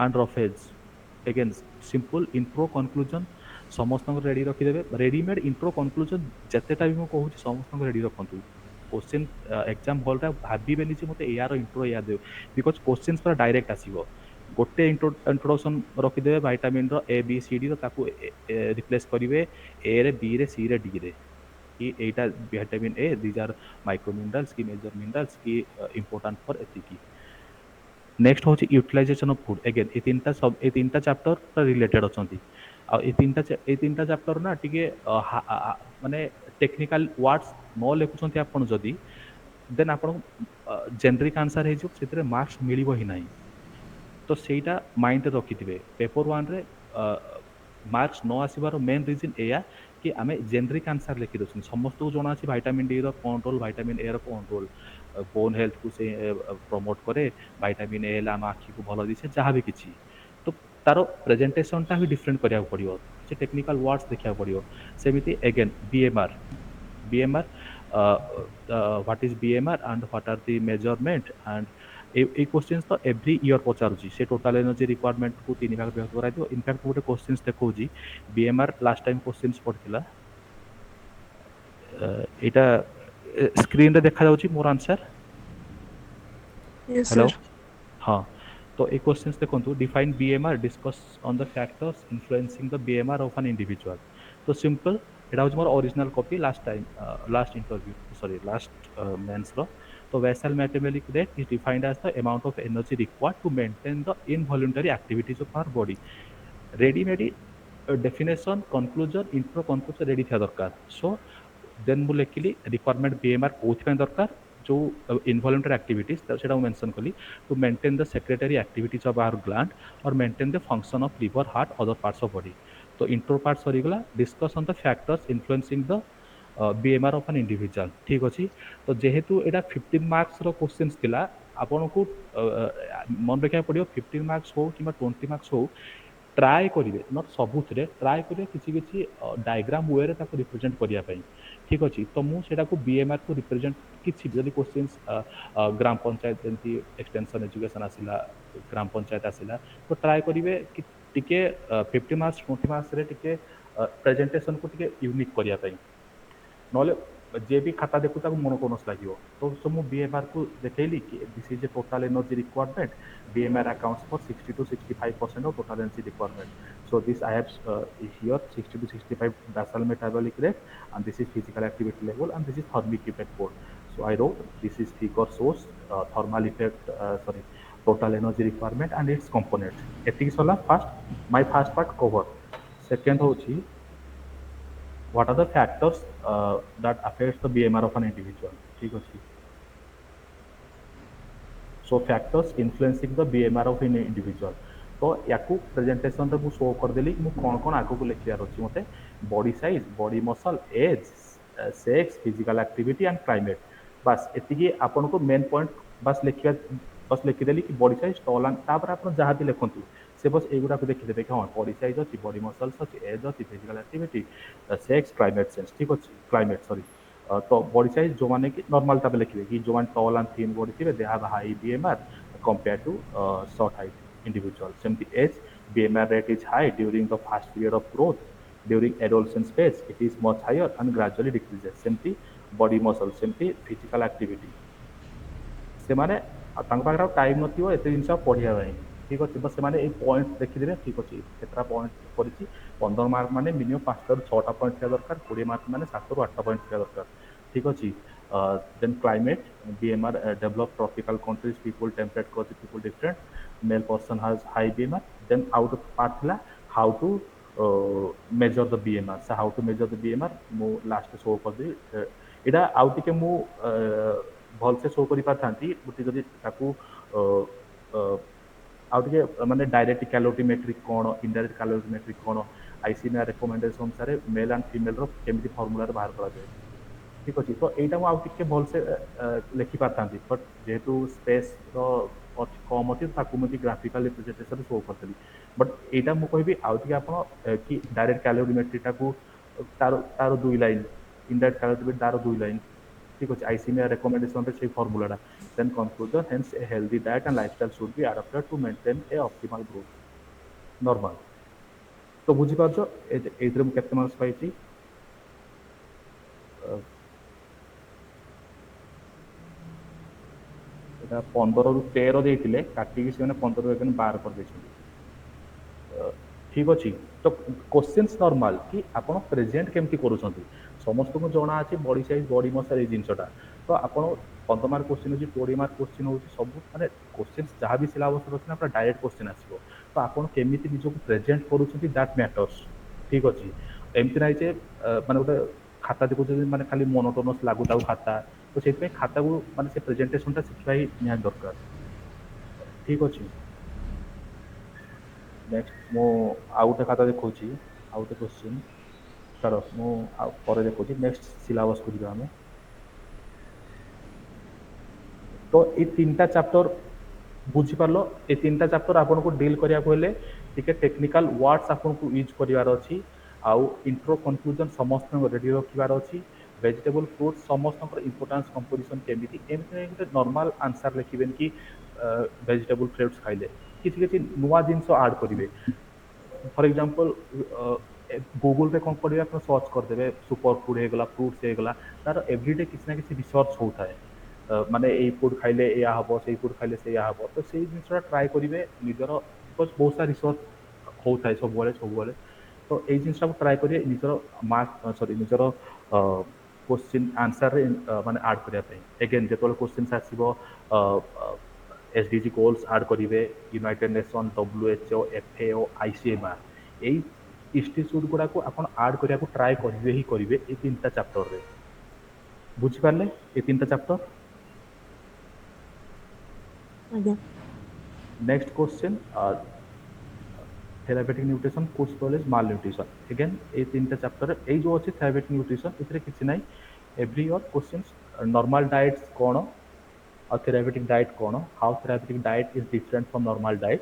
and roughage. Again simple intro conclusion ସମସ୍ତଙ୍କୁ ରେଡ଼ି ରଖିଦେବେ। ରେଡ଼ିମେଡ୍ ଇଣ୍ଟ୍ରୋ କନକ୍ଲୁଜନ୍ ଯେତେଟା ବି ମୁଁ କହୁଛି ସମସ୍ତଙ୍କୁ ରେଡ଼ି ରଖନ୍ତୁ। କୋଶ୍ଚିନ୍ ଏକ୍ଜାମ୍ ହଲ୍ଟା ଭାବିବେନି ଯେ ମୋତେ ଏହାର ଇଣ୍ଟ୍ରୋ ଏୟା ଦେବେ, ବିକଜ୍ କୋଶ୍ଚିନ୍ସ ପୁରା ଡାଇରେକ୍ଟ ଆସିବ। ଗୋଟେ ଇଣ୍ଟ୍ରୋଡକ୍ସନ୍ ରଖିଦେବେ ଭାଇଟାମିନ୍ର ଏ, ବି, ସି, ଡି, ତାକୁ ରିପ୍ଲେସ୍ କରିବେ ଏରେ, ବିରେ, ସିରେ, ଡିରେ, କି ଏଇଟା vitamin A, these are micro minerals କି ମେଜର ମିନେରାଲ୍ସ କି ଇମ୍ପୋର୍ଟାଣ୍ଟ ଫର୍ ଏତିକି। ନେକ୍ସଟ ହେଉଛି ୟୁଟିଲାଇଜେସନ୍ ଅଫ୍ ଫୁଡ୍। ଏଗେନ୍ ଏ ତିନିଟା ଚାପ୍ଟର ପୁରା ରିଲେଟେଡ୍ ଅଛନ୍ତି। ଆଉ ଏ ତିନିଟା ଚାପ୍ଟର ନା ଟିକେ ମାନେ ଟେକ୍ନିକାଲ ୱାର୍ଡସ୍ ନ ଲେଖୁଛନ୍ତି ଆପଣ ଯଦି, ଦେନ୍ ଆପଣଙ୍କୁ ଜେନେରିକ୍ ଆନ୍ସର ହେଇଯିବ, ସେଥିରେ ମାର୍କସ୍ ମିଳିବ ହିଁ ନାହିଁ। ତ ସେଇଟା ମାଇଣ୍ଡରେ ରଖିଥିବେ। ପେପର ୱାନ୍ରେ ମାର୍କସ୍ ନ ଆସିବାର ମେନ୍ ରିଜନ୍ ଏଇଆ କି ଆମେ ଜେନେରିକ୍ ଆନ୍ସର ଲେଖି ଦେଉଛନ୍ତି। ସମସ୍ତଙ୍କୁ ଜଣା ଅଛି ଭାଇଟାମିନ୍ ଡି ର କ'ଣ ରୋଲ୍, ଭାଇଟାମିନ୍ ଏ ର କ'ଣ ରୋଲ୍। ବୋନ୍ ହେଲ୍ଥକୁ ସେ ପ୍ରମୋଟ୍ କରେ, ଭାଇଟାମିନ୍ ଏ ହେଲେ ଆମ ଆଖିକୁ ଭଲ ଦିଶେ, ଯାହା ବି କିଛି। ତ ତାର ପ୍ରେଜେଣ୍ଟେସନଟା ବି ଡିଫରେଣ୍ଟ କରିବାକୁ ପଡ଼ିବ, କିଛି ଟେକ୍ନିକାଲ ୱାର୍ଡସ୍ ଦେଖିବାକୁ ପଡ଼ିବ। ସେମିତି again BMR, what is BMR and what are the measurement and এই কোশ্ଚିନ୍ସ ତ ଏଭ୍ରି ଇୟର ପଚାରୁଛି। ସେ ଟୋଟାଲ ଏନର୍ଜି ରିକ୍ୱାରମେଣ୍ଟକୁ 3 ଭାଗ ବିଭକ୍ତ କରାଯିବ। ଇନଫ୍ୟାକ୍ଟ ଗୋଟେ କୋଶ୍ଚିନ୍ସ ଦେଖଉଛି BMR ଲାଷ୍ଟ ଟାଇମ୍ କୋଶ୍ଚିନ୍ସ ପଡ଼ିଥିଲା। ଏଇଟା ସ୍କ୍ରିନରେ ଦେଖାଯାଉଛି ମୋର ଆନ୍ସର। Yes, hello, sir. ହଁ। ତ এই কোশ্চেন্স দেখন্তু, define BMR, discuss on the factors influencing the BMR of an individual. তো সিম্পল, এটা হচ্ছে মোর original copy last time, last interview, sorry last mains. তো basal metabolic rate is defined as the amount of energy required to maintain the involuntary activities of our body। ରେଡିମେଡି definition, conclusion, intro conclusion ready ଥିବା ଦରକାର। Show ଦେନ୍ ମୁଁ ଲେଖିଲି requirement ବିଏମଆର କୋଉଥିପାଇଁ ଦରକାର, ଯେଉଁ ଇନଭଲ୍ୟୁଣ୍ଟାରୀ activities ସେଇଟା ମୁଁ ମେନସନ୍ କଲି। To maintain the secretary activities of our gland or maintain the function of liver, heart, other parts of body. ତ ଇଣ୍ଟ୍ରୋ ପାର୍ଟ ସରିଗଲା। Discuss on the factors influencing the BMR of an individual. ଠିକ୍ ଅଛି। ତ ଯେହେତୁ ଏଇଟା 15 ମାର୍କସର questions ଥିଲା, ଆପଣଙ୍କୁ ମନେ ରଖିବାକୁ ପଡ଼ିବ 15 ମାର୍କସ ହଉ କିମ୍ବା 20 ମାର୍କସ ହଉ, ଟ୍ରାଏ କରିବେ, ନଟ୍ ସବୁଥିରେ ଟ୍ରାଏ କରିବେ କିଛି କିଛି ଡାଇଗ୍ରାମ ୱେରେ ତାକୁ ରିପ୍ରେଜେଣ୍ଟ କରିବା ପାଇଁ। ଠିକ୍ ଅଛି। ତ ମୁଁ ସେଇଟାକୁ ବିଏମଆରକୁ ରିପ୍ରେଜେଣ୍ଟ କିଛି ଯଦି କୋଶ୍ଚିନ୍ସ ଗ୍ରାମ ପଞ୍ଚାୟତ ଯେମିତି ଏକ୍ସଟେନସନ୍ ଏଜୁକେସନ୍ ଆସିଲା, ଗ୍ରାମ ପଞ୍ଚାୟତ ଆସିଲା, ତ ଟ୍ରାଏ କରିବେ କି ଟିକେ 50 ମାର୍କସ 20 ମାର୍କସରେ ଟିକେ ପ୍ରେଜେଣ୍ଟେସନକୁ ଟିକେ ୟୁନିକ୍ କରିବା ପାଇଁ। ନହେଲେ ଯିଏ ବି ଖାତା ଦେଖୁ ତାକୁ ମୋନୋଟୋନସ୍ ଲାଗିବ। ତ ମୁଁ ବିଏମଆରକୁ ଦେଖେଇଲି କି this is a total energy requirement. BMR accounts for 60 to 65% of total energy requirement. So this I have here 60 to 65 basal metabolic rate, and this is physical activity level, and this is thermic effect code. So I wrote this is figure shows thermal effect, total energy requirement and its components. ଏତିକି ସରିଲା first, my first part cover। Second ହେଉଛି what are the factors that affects the BMR of an individual ठीक ଅଛି so factors influencing the BMR of an individual तो याकू presentation रे मु show कर देली मु कोन कोन आगु को लिखियार अछि मते body size body muscle age sex physical activity and climate बस एतिकी आपन को मेन पॉइंट बस लिखिया बस लिखि देली कि बॉडी साइज टॉल एंड तापर आपन जहा भी लिखंतु से बस एगुडा को देखि देबे कि हां बॉडी साइज अछि बॉडी मसल्स अछि एज अछि physical activity sex climate sense ठीक अछि क्लाइमेट सॉरी तो बॉडी साइज जो माने कि नॉर्मल टा लिखिबे कि जो man tall and thin body थिबे they have high BMR compared to short height individual. Same age, BMR rate is high during the first period of growth. During adolescence phase, it is much higher and gradually decreases. Same body muscle, same physical activity. ସେମାନେ ତାଙ୍କ ପାଖରେ ଆଉ time ନଥିବ ଏତେ ଜିନିଷ ପଢ଼ିବା ପାଇଁ ଠିକ୍ ଅଛି ତ ସେମାନେ ଏଇ ପଏଣ୍ଟ ଦେଖିଦେବେ ଠିକ୍ ଅଛି କେତେଟା ପଏଣ୍ଟ କରିଛି 15 ମାର୍କ ମାନେ ମିନିମମ୍ 5ଟାରୁ 6ଟା ପଏଣ୍ଟ ଥିବା ଦରକାର 20 ମାର୍କ ମାନେ 7ରୁ 8ଟା ପଏଣ୍ଟ ଥିବା ଦରକାର ଠିକ୍ ଅଛି ଦେନ୍ climate BMR develop tropical countries people temperate countries people different male person has high BMR then out part ଥିଲା how to measure the BMR so how to measure the BMR ମୁଁ last show କରିଦେବି ଏଇଟା ଆଉ ଟିକେ ମୁଁ भलसे show करि पाथांती गोटे जदि ताकू आउ टिके माने डायरेक्ट कैलोरीमेट्रिक कोन इनडायरेक्ट कैलोरीमेट्रिक कोन आईसीएमआर रिकमेंडेशन अनुसार मेल एंड फीमेल रो केमिति फार्मूला बाहर करा जाय ठीक अछि तो एटा मु आउ टिके भलसे लिखि पाथांती बट जेहेतु स्पेस रो कम अछि ताकू मति ग्राफिकल रिप्रेजेंटेशन शो करतली बट एटा मु कहबी आउ टिके आपण कि डायरेक्ट कैलोरीमेट्री ताकू तारो तारो दुई लाइन इनडायरेक्ट कैलोरीमेट्री तारो दुई लाइन ठीक है आईसीएमआर रिकमेंडेशन से formula then conclusion hence a healthy diet and lifestyle should be adopted to maintain a optimal growth normal तो बुझी पारछो एथरे मु केते मार्क्स पाइछि एटा 15 रु 13 देथिले काटिकी से 15 रु 12 कर देछिन ठीक अच्छी तो क्वेश्चंस नॉर्मल कि आपण प्रेजेंट केमती करूछंती समस्त को जଣା अछि बॉडी साइज बॉडी मसल ए जिंसटा तो आपण 15 मार्क क्वेश्चन होची 20 मार्क क्वेश्चन होची सब माने क्वेश्चंस जहाँ भी सिलेबस रछि ना डायरेक्ट क्वेश्चन आसीबो तो आपण केमिति निजो को प्रेजेंट करूछंती दैट मैटर्स ठीक अछि एमती नाही जे माने गोटे खाता देखु माने खाली मोनोटोनस लागु ताउ खाता तो सेति खाता को माने से प्रेजेंटेशनटा सिखिबा ही निया दरकार ठीक अछि नेक्स्ट मो आउ गोटे खाता देखौछि आउ गोटे क्वेश्चन छाड़ मु पर देखौछि नेक्स्ट सिलेबस को जिबा हमें तो ये तीनटा चैप्टर बुझी पारलो ये तीनटा चैप्टर आपन को डील करिया को हेले टिके टेक्निकल वर्ड्स आपन को यूज करिवार अछि आउ इंट्रो कंक्लूजन समस्त रेडी रखिवार अछि वेजिटेबल फ्रूट समस्त इंपोर्टेंस कंपोजिशन केमिति एमते गोटे नॉर्मल आंसर लिखिबेन कि वेजिटेबल फ्रूट्स खाइले किछि किछि नुवा जिंस ऐड करिवे फॉर एग्जांपल गूगल पे कौन पड़े आप सर्च करदे सुपर फूड होगा फ्रुट्स होगा तार एवरीडे किसी ना किसी रिसर्च होता है माने ये फूड खाइले या हम से फूड खाइले से या हम तो से जिनसा ट्राए करेंगे निजर बिकज बहुत सारा रिसर्च होता है सब तो ये जिनसा ट्राए करेंगे निजर मार्क सॉरी निजर क्वेश्चन आंसर माने ऐड करने एगेन जो क्वेश्चन आसो एसडीजी गोल्स ऐड करेंगे United nation WHO FAO ICMR यही इंस्टीट्यूट गुड़ा को आप ऐड करने को ट्राए करेंगे ही करेंगे ये तीनटा चैप्टर रे बुझिपारे ये तीनटा chapter next question therapeutic nutrition course college malnutrition again ये तीनटा चैप्टर ये जो अच्छे थेरापेटिक न्यूट्रिशन इतने किसी ना every year questions normal diets कौन और थेरापेटिक डाइट कौन how therapeutic diet is different from normal diet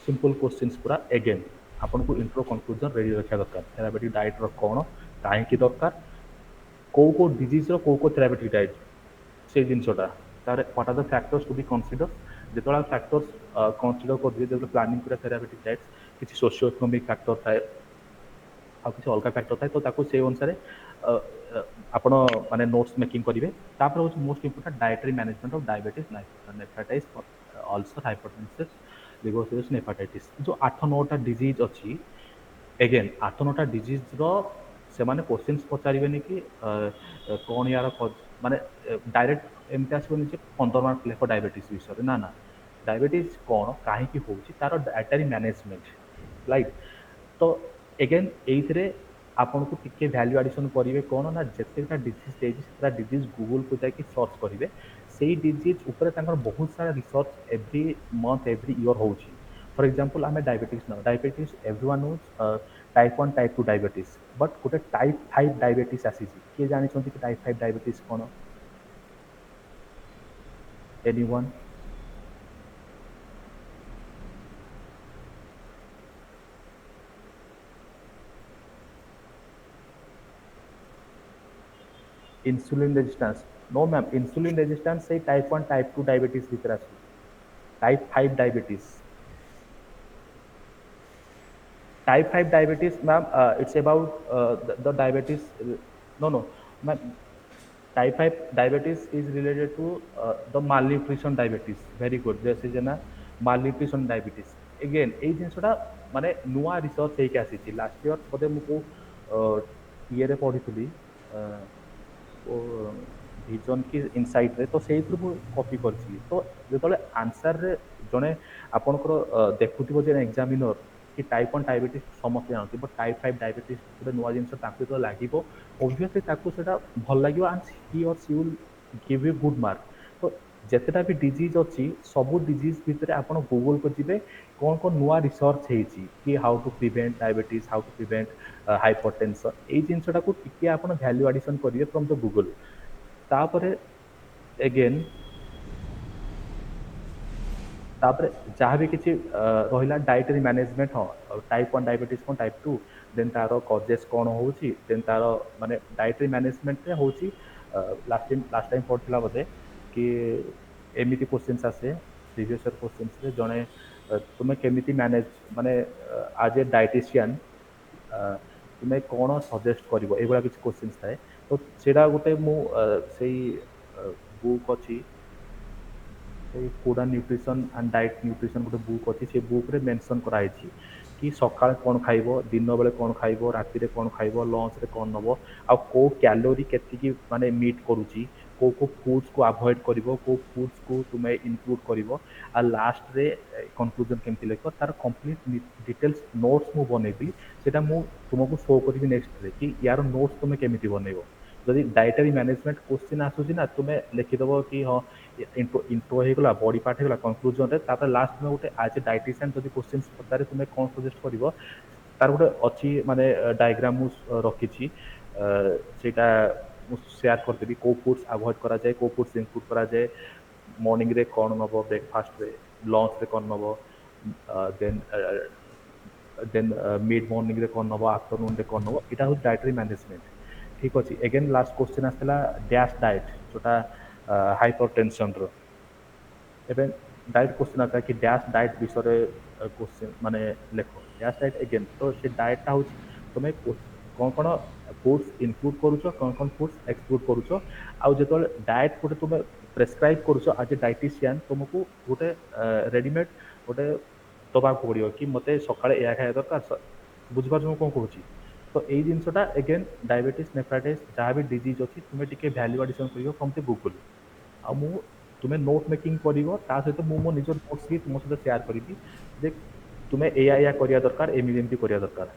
simple questions पूरा अगेन आपन को इंट्रो कंक्लूजन रेडी रखा दरकार थेरापेटिक डाइट रो कौन कहीं दरकार को डिजीज रो को थेरापेटिक डाइट से जिनसटा तार what are the factors to be consider जेतोला फैक्टर्स कंसीडर कर दिए जेतो प्लानिंग पूरा थेरापेटिक डाइट्स किसी सोशियो इकोनॉमिक फैक्टर थाए आ किसी अलग फैक्टर थाए तो ताको से अनुसार आपण माने नोट्स मेकिंग करिवे तापर होच most important dietary management of diabetes nephritis also hypertension liver cirrhosis hepatitis जो 8-9टा डिजीज अच्छी एगेन 8-9टा डिजीज रो से माने क्वेश्चंस पचारिबेनी कि कौन यार माने डायरेक्ट एमती आसबनी जे 15 मार्क लेख डायबिटीज विषय ना ना डायबिटीज कौन कहीं होची तार डायटरी मैनेजमेंट राइट तो एगेन एइथरे ଆପଣଙ୍କୁ ଟିକେ ଭ୍ୟାଲ୍ୟୁ ଆଡିସନ କରିବେ କ'ଣ ନା ଯେତେଟା ଡିଜିଜ୍ ଦେଇଛି ସେତେଟା ଡିଜିଜ୍ ଗୁଗୁଲକୁ ଯାଇକି ସର୍ଚ୍ଚ କରିବେ ସେଇ ଡିଜିଜ୍ ଉପରେ ତାଙ୍କର ବହୁତ ସାରା research every month every year ହେଉଛି। ଫର ଏକ୍ଜାମ୍ପଲ ଆମେ ଡାଇବେଟିସ୍ ନେବା diabetes everyone knows type 1 type 2 diabetes but ଗୋଟେ ଟାଇପ୍ 5 ଡାଇବେଟିସ୍ ଆସିଛି କିଏ ଜାଣିଛନ୍ତି କି ଟାଇପ୍ 5 ଡାଇବେଟିସ୍ କ'ଣ? Anyone? Insulin resistance? No ma'am, insulin resistance সেই টাইপ 1 টাইপ 2 ডায়াবেটিস ভিতরে আসুଛି। Type 5 diabetes. Type 5 diabetes, ma'am, it's about the diabetes. No, no, ma'am. Type 5 diabetes is related to the malnutrition diabetes. Very good. This is a malnutrition diabetes. Again, এই জিনিসটা মানে নୂଆ research ହେଇକି ଆସିଛି last year ବୋଧେ ମୁଁ କୋଉ ଇଏରେ ପଢିଥିଲି ଓ ଭିଜନ କି ଇନସାଇଟ୍ରେ ତ ସେଇଥିରୁ ମୁଁ କପି କରିଥିଲି। ତ ଯେତେବେଳେ ଆନ୍ସରରେ ଜଣେ ଆପଣଙ୍କର ଦେଖୁଥିବ ଯେ ଏକ୍ଜାମିନର କି ଟାଇପ୍ 1 ଡାଇବେଟିସ୍ ସମସ୍ତେ ଜାଣନ୍ତି ବଟ୍ ଟାଇପ୍ 5 ଡାଇବେଟିସ୍ ଗୋଟେ ନୂଆ ଜିନିଷ ତାଙ୍କୁ ଯେତେବେଳେ ଲାଗିବ ଅବଭିୟସଲି ତାକୁ ସେଇଟା ଭଲ ଲାଗିବ and he or she will give you good mark. ତ ଯେତେଟା ବି ଡିଜିଜ୍ ଅଛି ସବୁ ଡିଜିଜ୍ ଭିତରେ ଆପଣ ଗୁଗଲକୁ ଯିବେ କ'ଣ କ'ଣ ନୂଆ ରିସର୍ଚ୍ଚ ହେଇଛି କି ହାଉ to prevent diabetes, how to prevent hypertension, ଏଇ ଜିନିଷଟାକୁ ଟିକେ ଆପଣ ଭ୍ୟାଲ୍ୟୁ ଆଡିସନ୍ କରିବେ ଫ୍ରମ୍ ଦ ଗୁଗଲ। ତାପରେ ଏଗେନ୍ ତାପରେ ଯାହା ବି କିଛି ରହିଲା ଡାଏଟରୀ ମ୍ୟାନେଜମେଣ୍ଟ, ହଁ ଟାଇପ୍ 1 ଡାଇବେଟିସ୍ କ'ଣ ଟାଇପ୍ 2 ଦେନ୍ ତାର କଜେସ୍ କ'ଣ ହେଉଛି ଦେନ୍ ତାର ମାନେ ଡାଏଟରୀ ମ୍ୟାନେଜମେଣ୍ଟରେ ହେଉଛି ଲାଷ୍ଟ ଟାଇମ୍ ପଢ଼ିଥିଲା ବୋଧେ କି ଏମିତି କ୍ୱେଶ୍ଚିନ୍ସ ଆସେ ପ୍ରିଭିୟସ୍ ଇୟର୍ କ୍ୱେଶ୍ଚିନ୍ସରେ ଜଣେ ତୁମେ କେମିତି ମ୍ୟାନେଜ ମାନେ ଆଜ୍ ଏ ଡାଏଟିସିଆନ୍ ତୁମେ କ'ଣ ସଜେଷ୍ଟ କରିବ ଏଇଭଳିଆ କିଛି କ୍ୱେଶ୍ଚିନ୍ସ ଥାଏ। ତ ସେଇଟା ଗୋଟେ ମୁଁ ସେଇ ବୁକ୍ ଅଛି ସେଇ food and nutrition and diet nutrition ଗୋଟେ ବୁକ୍ ଅଛି ସେ ବୁକ୍ରେ ମେନସନ୍ କରାହେଇଛି କି ସକାଳେ କ'ଣ ଖାଇବ, ଦିନ ବେଳେ କ'ଣ ଖାଇବ, ରାତିରେ କ'ଣ ଖାଇବ, ଲଞ୍ଚରେ କ'ଣ ନେବ, ଆଉ କେଉଁ କ୍ୟାଲୋରି କେତିକି ମାନେ ମିଟ୍ କରୁଛି, କେଉଁ କେଉଁ ଫୁଡ୍ସକୁ ଆଭଏଡ୍ କରିବ, କେଉଁ ଫୁଡ୍ସକୁ ତୁମେ ଇନକ୍ଲୁଡ୍ କରିବ, ଆଉ ଲାଷ୍ଟରେ କନକ୍ଲୁଜନ୍ କେମିତି ଲେଖିବ ତାର କମ୍ପ୍ଲିଟ୍ ଡିଟେଲ୍ସ ନୋଟ୍ସ ମୁଁ ବନେଇଥିଲି। ସେଇଟା ମୁଁ ତୁମକୁ ଶୋ କରିବି ନେକ୍ସଟରେ କି ୟାର ନୋଟ୍ସ ତୁମେ କେମିତି ବନେଇବ। ଯଦି ଡାଏଟାରୀ ମ୍ୟାନେଜମେଣ୍ଟ କ୍ୱେଶ୍ଚିନ୍ ଆସୁଛି ନା ତୁମେ ଲେଖିଦେବ କି ହଁ ଇଣ୍ଟ୍ରୋ ହେଇଗଲା, ବଡି ପାର୍ଟ ହେଇଗଲା, କନକ୍ଲୁଜନରେ ତାପରେ ଲାଷ୍ଟ ତୁମେ ଗୋଟେ ଆଜ୍ ଏ ଡାଏଟିସିଆନ୍ ଯଦି କ୍ୱେଶ୍ଚିନ୍ସ ପଚାରେ ତୁମେ କ'ଣ ସଜେଷ୍ଟ କରିବ ତାର ଗୋଟେ ଅଛି ମାନେ ଡାଇଗ୍ରାମ ମୁଁ ରଖିଛି ସେଇଟା ମୁଁ ସେୟାର କରିଦେବି କେଉଁ ଫୁଡ୍ସ ଆଭଏଡ୍ କରାଯାଏ, କେଉଁ ଫୁଡ୍ସ ଇନକ୍ଲୁଡ୍ କରାଯାଏ, ମର୍ଣ୍ଣିଂରେ କ'ଣ ନେବ, ବ୍ରେକଫାଷ୍ଟରେ, ଲଞ୍ଚରେ କ'ଣ ନେବ, ଦେନ୍ ଦେନ୍ ମିଡ୍ ମର୍ଣ୍ଣିଂରେ କ'ଣ ନେବ, ଆଫ୍ଟରନୁନ୍ରେ କ'ଣ ନେବ, ଏଇଟା ହେଉଛି ଡାଏଟରୀ ମ୍ୟାନେଜମେଣ୍ଟ। ଠିକ୍ ଅଛି। ଏଗେନ୍ ଲାଷ୍ଟ କ୍ୱେଶ୍ଚିନ୍ ଆସିଥିଲା ଡ୍ୟାସ୍ ଡାଏଟ୍ ଯୋଉଟା ହାଇପର ଟେନସନ୍ର। ଏବେ ଡାଏଟ୍ କ୍ୱେଶ୍ଚିନ୍ ଆସିଲା କି ଡ୍ୟାସ୍ ଡାଏଟ୍ ବିଷୟରେ କ୍ୱେଶ୍ଚିନ୍ ମାନେ ଲେଖ ଡ୍ୟାସ୍ ଡାଏଟ୍। ଏଗେନ୍ ତ ସେ ଡାଏଟ୍ଟା ହେଉଛି ତୁମେ କ'ଣ କ'ଣ ଫୁଡ୍ସ ଇନକ୍ଲୁଡ୍ କରୁଛ, କ'ଣ କ'ଣ ଫୁଡ୍ସ ଏକ୍ସକ୍ଲୁଡ୍ କରୁଛ, ଆଉ ଯେତେବେଳେ ଡାଏଟ୍ ଗୋଟେ ତୁମେ ପ୍ରେସ୍କ୍ରାଇବ୍ କରୁଛ ଆଜ୍ ଏ ଡାଇଟିସିଆନ୍ ତୁମକୁ ଗୋଟେ ରେଡିମେଡ୍ ଗୋଟେ ଦେବାକୁ ପଡ଼ିବ କି ମୋତେ ସକାଳେ ଏହା ଖାଇବା ଦରକାର। ବୁଝିପାରୁଛ ମୁଁ କ'ଣ କହୁଛି? ତ ଏଇ ଜିନିଷଟା ଏଗେନ୍ ଡାଇବେଟିସ୍ ନେଫ୍ରାଇଟିସ୍ ଯାହା ବି ଡିଜିଜ୍ ଅଛି ତୁମେ ଟିକେ ଭ୍ୟାଲ୍ୟୁ ଆଡିସନ୍ କରିବ ଫ୍ରମ୍ ଦି ଗୁଗଲ। ଆଉ ମୁଁ ତୁମେ ନୋଟ୍ ମେକିଂ କରିବ ତା ସହିତ ମୁଁ ମୋ ନିଜ ନୋଟ୍ସ ବି ତୁମ ସହିତ ସେୟାର କରିବି ଯେ ତୁମେ ଏଇଆ କରିବା ଦରକାର, ଏମିତି ଏମିତି କରିବା ଦରକାର।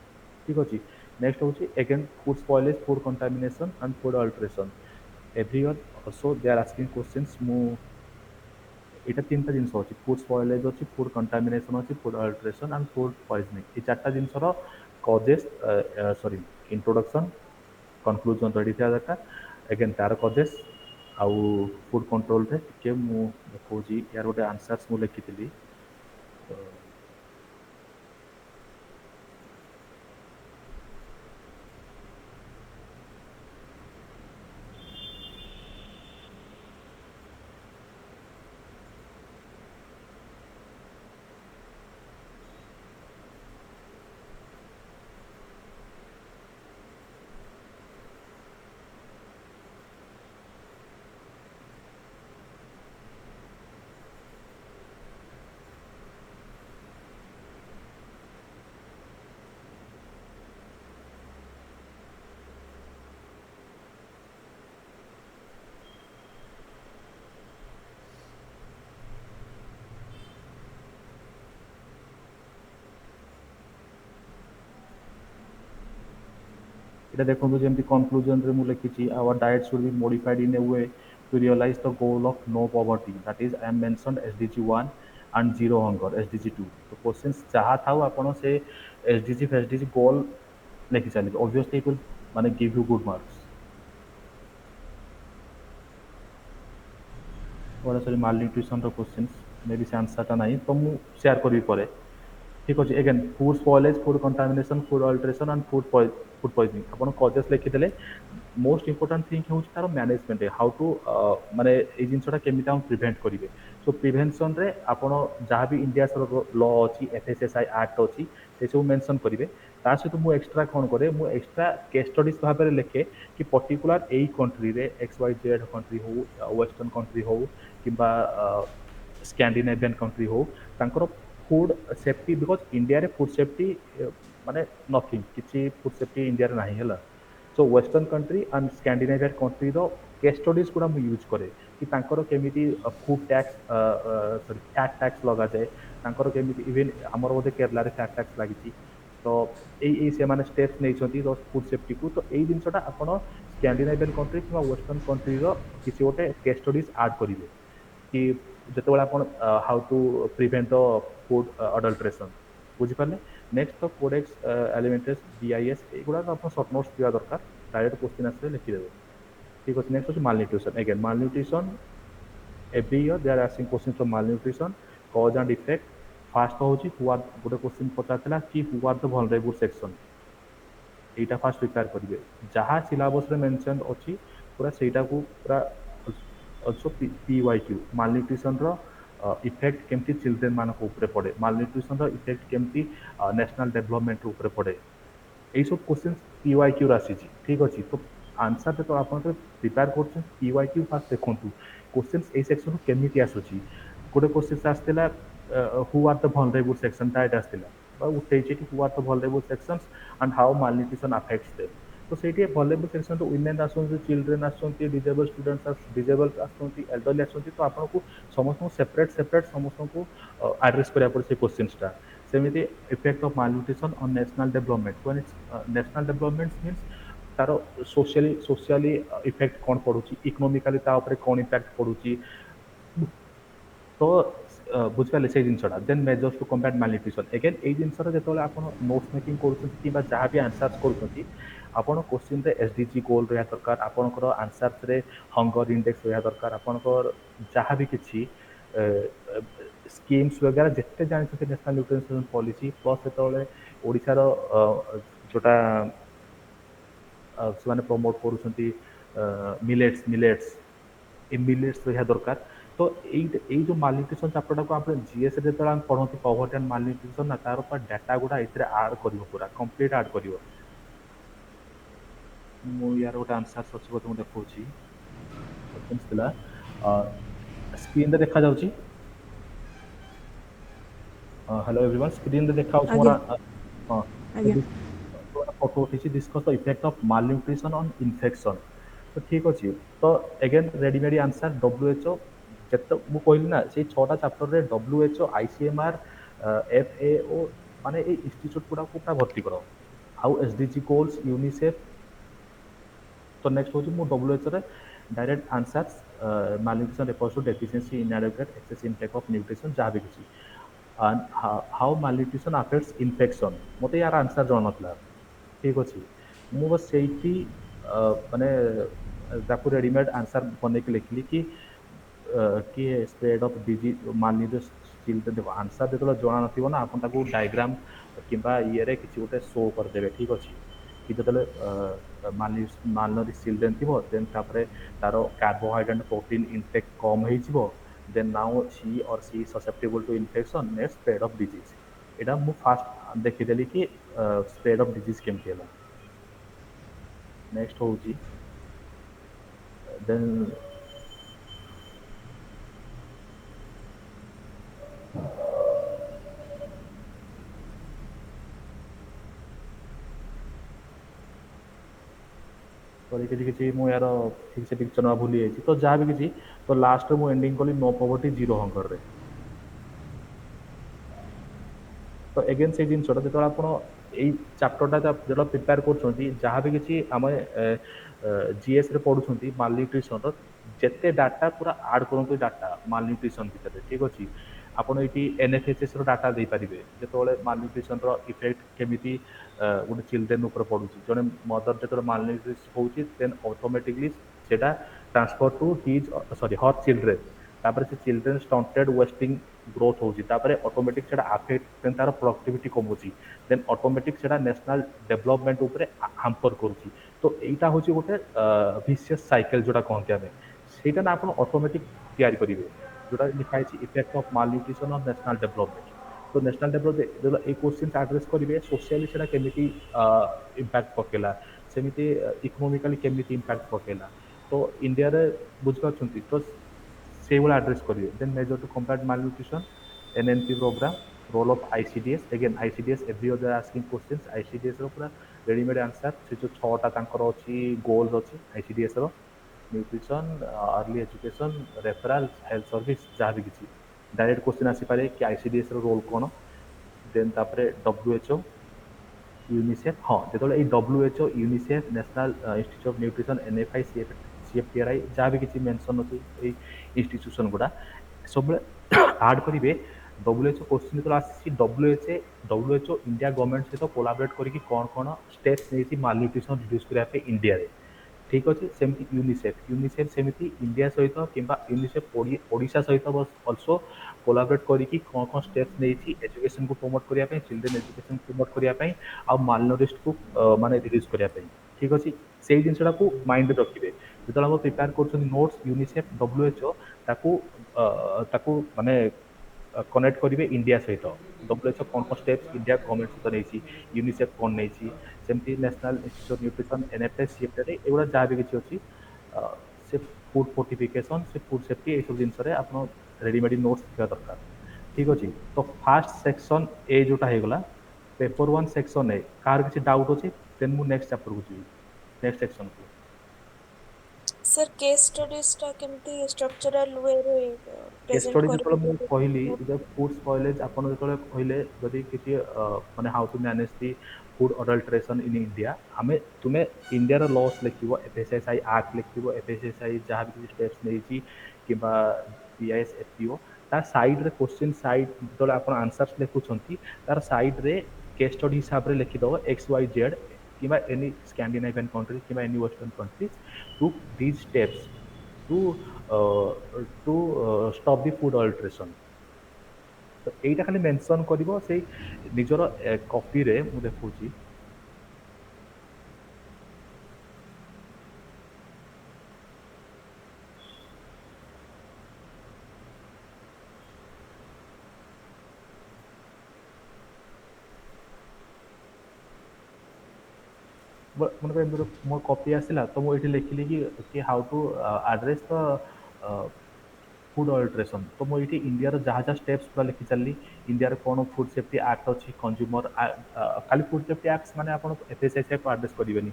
ଠିକ୍ ଅଛି। ନେକ୍ସଟ ହେଉଛି again food spoilage, food contamination and food alteration. Every year also they are asking questions. ମୁଁ ଏଇଟା ତିନିଟା ଜିନିଷ ଅଛି, ଫୁଡ୍ ସ୍ପଏଲେଜ୍ ଅଛି, ଫୁଡ୍ କଣ୍ଟାମିନେସନ୍ ଅଛି, food alteration and food poisoning. ଏଇ ଚାରିଟା ଜିନିଷର causes sorry introduction conclusion ready ଥିବା ଦରକାର। ଏଗେନ୍ ତାର କଜେସ୍ ଆଉ ଫୁଡ୍ କଣ୍ଟ୍ରୋଲରେ ଟିକେ ମୁଁ ଦେଖାଉଛି ୟାର ଗୋଟେ ଆନ୍ସର୍ସ ମୁଁ ଲେଖିଥିଲି। ତ এটা দেখନ୍ତୁ ଯେମିତି କନକ୍ଲୁଜନରେ ମୁଁ ଲେଖିଛି our diet should be modified in a way to realize the goal of no poverty, that is I am mentioned SDG 1 and zero hunger SDG 2। तो क्वेश्चंस ଯାହା ଥାଉ ଆପଣ ସେ SDG ଗୋଲ ଲେଖି ଚାଲିବେ, obviously it will ମାନେ give you good marks। ওরা ସରି malnutritionର କ୍वेଶ୍ଚନ୍ସ ମେ ବି ସେ ଆନ୍ସରଟା ନାହିଁ ତ ମୁଁ ସେୟାର କରିବି ପରେ। ଠିକ୍ ଅଛି। Again food spoilage, food contamination, food alteration and food poisoning ଆପଣ କଜେସ୍ ଲେଖିଦେଲେ। ମୋଷ୍ଟ ଇମ୍ପୋର୍ଟାଣ୍ଟ ଥିଙ୍ଗ ହେଉଛି ତାର ମ୍ୟାନେଜମେଣ୍ଟ, ହାଉ ଟୁ ମାନେ ଏଇ ଜିନିଷଟା କେମିତି ଆମେ ପ୍ରିଭେଣ୍ଟ କରିବେ। ସୋ ପ୍ରିଭେନ୍ସନ୍ରେ ଆପଣ ଯାହା ବି ଇଣ୍ଡିଆର ଲ ଅଛି, FSSAI ଆକ୍ଟ ଅଛି, ସେସବୁ ମେନସନ୍ କରିବେ। ତା ସହିତ ମୁଁ ଏକ୍ସଟ୍ରା କ'ଣ କରେ, ମୁଁ ଏକ୍ସଟ୍ରା କେସ୍ ଷ୍ଟଡିଜ୍ ଭାବରେ ଲେଖେ କି ପର୍ଟିକୁଲାର ଏଇ କଣ୍ଟ୍ରିରେ XYZ କଣ୍ଟ୍ରି ହଉ, ୱେଷ୍ଟର୍ଣ୍ଣ କଣ୍ଟ୍ରି ହଉ କିମ୍ବା ସ୍କାଣ୍ଡିନେଭିଆନ୍ କଣ୍ଟ୍ରି ହଉ, ତାଙ୍କର ଫୁଡ୍ ସେଫ୍ଟି, ବିକଜ ଇଣ୍ଡିଆରେ ଫୁଡ୍ ସେଫ୍ଟି ମାନେ ନଥିଙ୍ଗ, କିଛି ଫୁଡ୍ ସେଫ୍ଟି ଇଣ୍ଡିଆରେ ନାହିଁ ହେଲା। So western country and Scandinavian କଣ୍ଟ୍ରିର କେସ୍ ଷ୍ଟଡିଜ୍ ଗୁଡ଼ା ମୁଁ ୟୁଜ୍ କରେ କି ତାଙ୍କର କେମିତି food tax sorry fat tax ଲଗାଯାଏ, ତାଙ୍କର କେମିତି ଇଭେନ୍ ଆମର ବୋଧେ କେରଲାରେ ଫ୍ୟାଟ୍ ଟ୍ୟାକ୍ସ ଲାଗିଛି। ତ ଏଇ ସେମାନେ ଷ୍ଟେପ୍ସ ନେଇଛନ୍ତି ତ ଫୁଡ୍ ସେଫ୍ଟିକୁ। ତ ଏଇ ଜିନିଷଟା ଆପଣ ସ୍କାଣ୍ଡିନେଭିଆନ୍ କଣ୍ଟ୍ରି କିମ୍ବା ୱେଷ୍ଟର୍ଣ୍ଣ କଣ୍ଟ୍ରିର କିଛି ଗୋଟେ କେସ୍ ଷ୍ଟଡିଜ୍ ଆଡ୍ କରିବେ କି ଯେତେବେଳେ ଆପଣ how to prevent the food adulteration, ବୁଝିପାରିଲେ। ନେକ୍ସଟ ତ କୋଡେକ୍ସ ଆଲିମେଣ୍ଟାରିସ୍ BIS ଏଇଗୁଡ଼ାକ ଆପଣ ସର୍ଟ ନୋଟ୍ସ ଥିବା ଦରକାର, ଡାଇରେକ୍ଟ କ୍ୱେଶ୍ଚିନ୍ ଆସିଲେ ଲେଖିଦେବେ। ଠିକ୍ ଅଛି। ନେକ୍ସଟ ହେଉଛି malnutrition. Again malnutrition every year they are asking questions from malnutrition, cause and effect। First ହେଉଛି हु आर, ଗୋଟେ क्वेश्चन ପଚାରିଥିଲା କି who are the vulnerable section, এইটা ফার্স্ট প্রিপেয়ার କରିବେ। ଯାହା ସିଲାବସ୍ରେ ମେନସନ୍ ଅଛି ପୁରା ସେଇଟାକୁ ପୁରା ଅଲସୋ PYQ ମାଲନ୍ୟୁଟ୍ରିସନ୍ର ଇଫେକ୍ଟ କେମିତି ଚିଲଡ୍ରେନ୍ ମାନଙ୍କ ଉପରେ ପଡ଼େ, ମାଲନ୍ୟୁଟ୍ରିସନ୍ର ଇଫେକ୍ଟ କେମିତି ନ୍ୟାସନାଲ୍ ଡେଭଲପମେଣ୍ଟ ଉପରେ ପଡ଼େ, এইসব কোশ্চেন PYQରେ ଆସିଛି। ଠିକ୍ ଅଛି। ତ ଆନ୍ସର ଯେତେବେଳେ ଆପଣ ପ୍ରିପେୟାର କରୁଛନ୍ତି PYQ ଫାଷ୍ଟ ଦେଖନ୍ତୁ କୋଶ୍ଚେନ୍ସ ଏଇ ସେକ୍ସନରୁ କେମିତି ଆସୁଛି। ଗୋଟେ କୋଶ୍ଚେନ୍ସ ଆସିଥିଲା ହୁ ଆର୍ ଦ ଭଲନେବୁଲ ସେକ୍ସନଟା ଏଇଟା ଆସିଥିଲା, ବା ଉଠେଇଛି କି ହୁ ଆର୍ ଦ ଭଲନେବୁଲ ସେକ୍ସନ୍ସ ଆଣ୍ଡ ହାଉ ମାଲନ୍ୟୁଟ୍ରିସନ୍ ଆଫେକ୍ଟସ୍ ଦେମ୍। ତ ସେଇଠି ଭଲନେବୁଲ ସେକ୍ସନରୁ ୱିମେନ୍ ଆସୁଛନ୍ତି, ଚିଲଡ୍ରେନ୍ ଆସୁଛନ୍ତି, ଡିଜେବଲ୍ ଷ୍ଟୁଡେଣ୍ଟସ୍ ଡିଜେବଲ୍ ଆସୁଛନ୍ତି, ଏଲ୍ଡରଲି ଆସୁଛନ୍ତି। ତ ଆପଣଙ୍କୁ ସମସ୍ତଙ୍କୁ ସେପାରେଟ୍ ସେପାରେଟ୍ ସମସ୍ତଙ୍କୁ ଆଡ୍ରେସ୍ କରିବାକୁ ପଡ଼େ ସେ କୋଶ୍ଚେନ୍ସଟା। ସେମିତି effect of malnutrition on national development, when its national development means ତାର ସୋସିଆଲି ଇଫେକ୍ଟ କ'ଣ ପଡ଼ୁଛି, ଇକୋନୋମିକାଲି ତା ଉପରେ କ'ଣ ଇମ୍ପାକ୍ଟ ପଡ଼ୁଛି। ତ ବୁଝିପାରିଲେ ସେଇ ଜିନିଷଟା। ଦେନ୍ ମେଜର୍ସ ଟୁ କମ୍ବାଟ୍ ମାଲନ୍ୟୁଟ୍ରିସନ୍। ଏଗେନ୍ ଏଇ ଜିନିଷଟା ଯେତେବେଳେ ଆପଣ ନୋଟ୍ସ ମେକିଂ କରୁଛନ୍ତି କିମ୍ବା ଯାହା ବି ଆନ୍ସର୍ସ କରୁଛନ୍ତି, ଆପଣ କୋଶ୍ଚିନ୍ରେ SDG ଗୋଲ୍ ରହିବା ଦରକାର, ଆପଣଙ୍କର ଆନ୍ସର୍ସରେ ହଙ୍ଗର ଇଣ୍ଡେକ୍ସ ରହିବା ଦରକାର, ଆପଣଙ୍କର ଯାହା ବି କିଛି ସ୍କିମ୍ସ ବଗେରା ଯେତେ ଜାଣିଛନ୍ତି ନ୍ୟାସନାଲ୍ ନ୍ୟୁଟ୍ରିସନ୍ ପଲିସି, ପ୍ଲସ୍ ଯେତେବେଳେ ଓଡ଼ିଶାର ଯେଉଁଟା ସେମାନେ ପ୍ରମୋଟ୍ କରୁଛନ୍ତି ମିଲେଟ୍ସ, ଏ ମିଲେଟ୍ସ ରହିବା ଦରକାର। ତ ଏଇ ଯେଉଁ ମାଲନ୍ୟୁଟ୍ରିସନ୍ ଚାପ୍ଟରଟାକୁ ଆପଣ GSରେ ଯେତେବେଳେ ଆମେ ପଢ଼ନ୍ତି ପଭର୍ଟି ଆଣ୍ଡ ମାଲନ୍ୟୁଟ୍ରିସନ୍ ନା, ତାର ପୁରା ଡାଟା ଗୁଡ଼ା ଏଥିରେ ଆଡ଼୍ କରିବ, ପୁରା କମ୍ପ୍ଲିଟ୍ ଆଡ଼୍ କରିବ। ମୁଁ ୟାର ଗୋଟେ ଆନ୍ସର୍ସ ଅଛି ବୋଧେ ମୁଁ ଦେଖାଉଛି, ସେକେଣ୍ଡ ଥିଲା ସ୍କ୍ରିନରେ ଦେଖାଯାଉଛି। ହ୍ୟାଲୋ ଏଭ୍ରିୱାନ୍, ସ୍କ୍ରିନରେ ଦେଖାଯାଉଛି ମୋର। ଆଜ୍ଞା ହଁ। ଆଜ୍ଞା ଫଟୋ ଉଠେଇଛି, discuss the effect of malnutrition on infection. ତ ଠିକ୍ ଅଛି। ତ ଏଗେନ୍ ରେଡିମେଡ୍ ଆନ୍ସର WHO, ଯେତେ ମୁଁ କହିଲି ନା ସେଇ 6ଟା ଚାପ୍ଟରରେ WHO, ICMR, FAO ମାନେ ଏଇ ଇନଷ୍ଟିଚ୍ୟୁଟ୍ ଗୁଡ଼ାକୁ ପୁରା ଭର୍ତ୍ତି କର। ଆଉ SDG ଗୋଲ୍ସ, ୟୁନିସେଫ୍। ତ ନେକ୍ସଟ ହେଉଛି ମୁଁ WHOରେ direct answers malnutrition refers to deficiency inadequate excess intake of nutrition, ଯାହା ବି କିଛି and how malnutrition affects infection, ମୋତେ ୟାର ଆନ୍ସର ଜଣାନଥିଲା। ଠିକ୍ ଅଛି। ମୁଁ ବସ୍ ସେଇଠି ମାନେ ତାକୁ ରେଡିମେଡ୍ ଆନ୍ସର ବନେଇକି ଲେଖିଲି କି କି ସ୍ପ୍ରେଡ୍ ଅଫ୍ ଡିଜିଜ୍ ମାଲନ୍ୟୁଟ୍ରିସନ୍ ଚିଲଡ୍ରେନ୍। ଦେଖ ଆନ୍ସର ଯେତେବେଳେ ଜଣା ନଥିବ ନା, ଆପଣ ତାକୁ ଡାଇଗ୍ରାମ କିମ୍ବା ଇଏରେ କିଛି ଗୋଟେ ଶୋ କରିଦେବେ। ଠିକ୍ ଅଛି। କି ଯେତେବେଳେ ମାଲନରିଶ୍ ଚିଲଡ୍ରେନ୍ ଥିବ, ଦେନ୍ ତାପରେ ତାର କାର୍ବୋହାଇଡ୍ରେଟ୍ ଆଣ୍ଡ ପ୍ରୋଟିନ୍ ଇନଟେକ୍ କମ୍ ହେଇଯିବ, then now she is susceptible to infection, next spread of disease। ଏଇଟା ମୁଁ ଫାଷ୍ଟ ଦେଖିଦେଲି କି ସ୍ପ୍ରେଡ୍ ଅଫ୍ ଡିଜିଜ୍ କେମିତି ହେଲା। ନେକ୍ସଟ ହେଉଛି ଦେନ୍ ସରି କିଛି କିଛି ମୁଁ ୟାର ଠିକ୍ ସେ ପିକ୍ଚର ନେବା ଭୁଲି ଯାଇଛି। ତ ଯାହା ବି କିଛି, ତ ଲାଷ୍ଟରେ ମୁଁ ଏଣ୍ଡିଙ୍ଗ କଲି नो पॉवर्टी जीरो ହଙ୍ଗରରେ। ତ ଏଗେନ୍ ସେଇ ଜିନିଷଟା ଯେତେବେଳେ ଆପଣ ଏଇ ଚାପ୍ଟରଟା ଯେତେବେଳେ ପ୍ରିପେୟାର କରୁଛନ୍ତି ଯାହା ବି କିଛି ଆମେ ଜିଏସ୍ରେ ପଢ଼ୁଛନ୍ତି ମାଲନ୍ୟୁଟ୍ରିସନର ଯେତେ ଡାଟା ପୁରା ଆଡ୍ କରନ୍ତୁ ଡାଟା ମାଲନ୍ୟୁଟ୍ରିସନ ଭିତରେ ଠିକ୍ ଅଛି। ଆପଣ ଏଇଠି ଏନ୍ଏଫ୍ଏଚ୍ଏସ୍ର ଡାଟା ଦେଇପାରିବେ ଯେତେବେଳେ ମାଲନ୍ୟୁଟ୍ରିସନର ଇଫେକ୍ଟ କେମିତି ଗୋଟେ ଚିଲଡ୍ରେନ୍ ଉପରେ ପଡ଼ୁଛି। ଜଣେ ମଦର ଯେତେବେଳେ ମାଲନ୍ୟୁଟ୍ରିସ୍ ହେଉଛି ଦେନ୍ ଅଟୋମେଟିକଲି ସେଇଟା transfer to his sorry her children. ତାପରେ ସେ ଚିଲଡ୍ରେନ୍ ଷ୍ଟଣ୍ଟେଡ୍ ୱେଷ୍ଟିଂ ଗ୍ରୋଥ ହେଉଛି ତାପରେ ଅଟୋମେଟିକ ସେଇଟା ଆଫେକ୍ଟ ଦେନ୍ ତାର ପ୍ରଡକ୍ଟିଭିଟି କମୁଛି ଦେନ୍ ଅଟୋମେଟିକ ସେଇଟା ନ୍ୟାସନାଲ ଡେଭଲପମେଣ୍ଟ ଉପରେ ହାମ୍ପର କରୁଛି। ତ ଏଇଟା ହେଉଛି ଗୋଟେ ଭିସିୟସ୍ ସାଇକେଲ ଯୋଉଟା କହନ୍ତି ଆମେ ସେଇଟା ନା ଆପଣ ଅଟୋମେଟିକ ତିଆରି କରିବେ ଯୋଉଟା ଲେଖା ହେଇଛି effect of malnutrition on national development. ତ ନ୍ୟାସନାଲ ଡେଭଲପମେଣ୍ଟ ଯେତେବେଳେ ଏଇ କୋଶ୍ଚିନ୍ସ ଆଡ୍ରେସ୍ କରିବେ ସୋସିଆଲି ସେଇଟା କେମିତି ଇମ୍ପାକ୍ଟ ପକେଇଲା ସେମିତି ଇକୋନୋମିକାଲି କେମିତି ଇମ୍ପାକ୍ଟ ପକେଇଲା ତ ଇଣ୍ଡିଆରେ ବୁଝିପାରୁଛନ୍ତି ତ ସେଇଭଳିଆ ଆଡ୍ରେସ୍ କରିବେ। Then measure to combat malnutrition NNP program role of ICDS again ICDS every other asking questions ICDS ର ପୁରା ରେଡିମେଡ୍ ଆନ୍ସର ସେ ଯେଉଁ ଛଅଟା ତାଙ୍କର ଅଛି ଗୋଲ୍ସ ଅଛି ଆଇସିଡିଏସ୍ ର nutrition early education referral health service जहाँ भी किसी डायरेक्ट क्वेश्चन आसीपारे कि आईसीडीएस रो रोल कौन देन तापरे डब्ल्यूएचओ यूनिसेफ हाँ जो ये WHO UNICEF national institute of nutrition NFI CFTRI जहाँ भी किसी मेंशन अच्छी इंस्टीट्यूशन गुड़ा सब आड करेंगे डब्ल्यूएचओ क्वेश्चन जो आसी डब्ल्यूएचओ इंडिया गवर्नमेंट सहित कोलाबरेट करके कौन कौन स्टेप्स नहीं मालन्यूट्रिशन रिड्यूस करने इंडिया रे ठीक अच्छे सेमती यूनिसेफ यूनिसेफ सेमती इंडिया सहित कि यूनिसेफ ओडिशा सहित अल्सो कोलाबरेट करी कौन कौन स्टेप्स नहीं एजुकेशन को प्रमोट करने चिल्ड्रेन एजुकेशन प्रमोट करने आ मालनोरिस्ट को माने रिड्यूस करने ठीक अच्छे से जिनसा माइंड रखिए जो हम प्रिपेयर कर नोट्स यूनिसेफ डब्ल्यूएचओ ताकू माने कनेक्ट करेंगे इंडिया सहित डब्ल्यूएचओ कौन कौन स्टेप्स इंडिया गवर्नमेंट सहित नहीं यूनिसेफ कौन नहीं सेमती national institute nutrition NFS CFTRI एगुड़ा जहाँ भी किसी अच्छी से फूड फोर्टिफिकेशन से फूड सेफ्टी ये सब जिनस आप रेडीमेड नोट्स देखा दरकार ठीक अच्छे। तो फास्ट सेक्शन ए जोटा होगा paper one section A car किसी डाउट अच्छे देन मुझे नेक्स्ट चैप्टर को जी नेक्स्ट सेक्शन को सर केस स्टडीज टा केमती स्ट्रक्चरल वे रे केस प्रेजेंट स्टडी जो कर मुझे कहली फूड स्पॉइलेज आप जो कहले जदि किसी माने how to manage the food adulteration in India आम तुम्हें इंडिया लॉस लिख एफएसएसआई एक्ट लिख एफएसएसआई जहाँ भी स्टेप्स नहीं कि बीआईएस एफपीओ तार साइड रे क्वेश्चन साइड जो आप आंसर्स लिखुंट तार साइड रे केस स्टडी हिसाब से लिखिदेव एक्स वाई जेड कि एनी स्कैंडिनेवियन कंट्रीज कि any western countries to these steps to to stop the food adulteration. तो यहीटा खाली मेंशन करिवो से निजर कॉपी रे मु देखुची मन मोर कॉपी आसला तो मुझे लिखिली कि how to address the food adulteration तो मुझे इंडिया जहाँ जहाँ स्टेप्स पूरा लिखी चली इंडिया कौन फूड सेफ्टी एक्ट अच्छी कंज्यूमर खाली फूड सेफ्टी एक्ट माने आप एफएसएसआई को एड्रेस करेंगे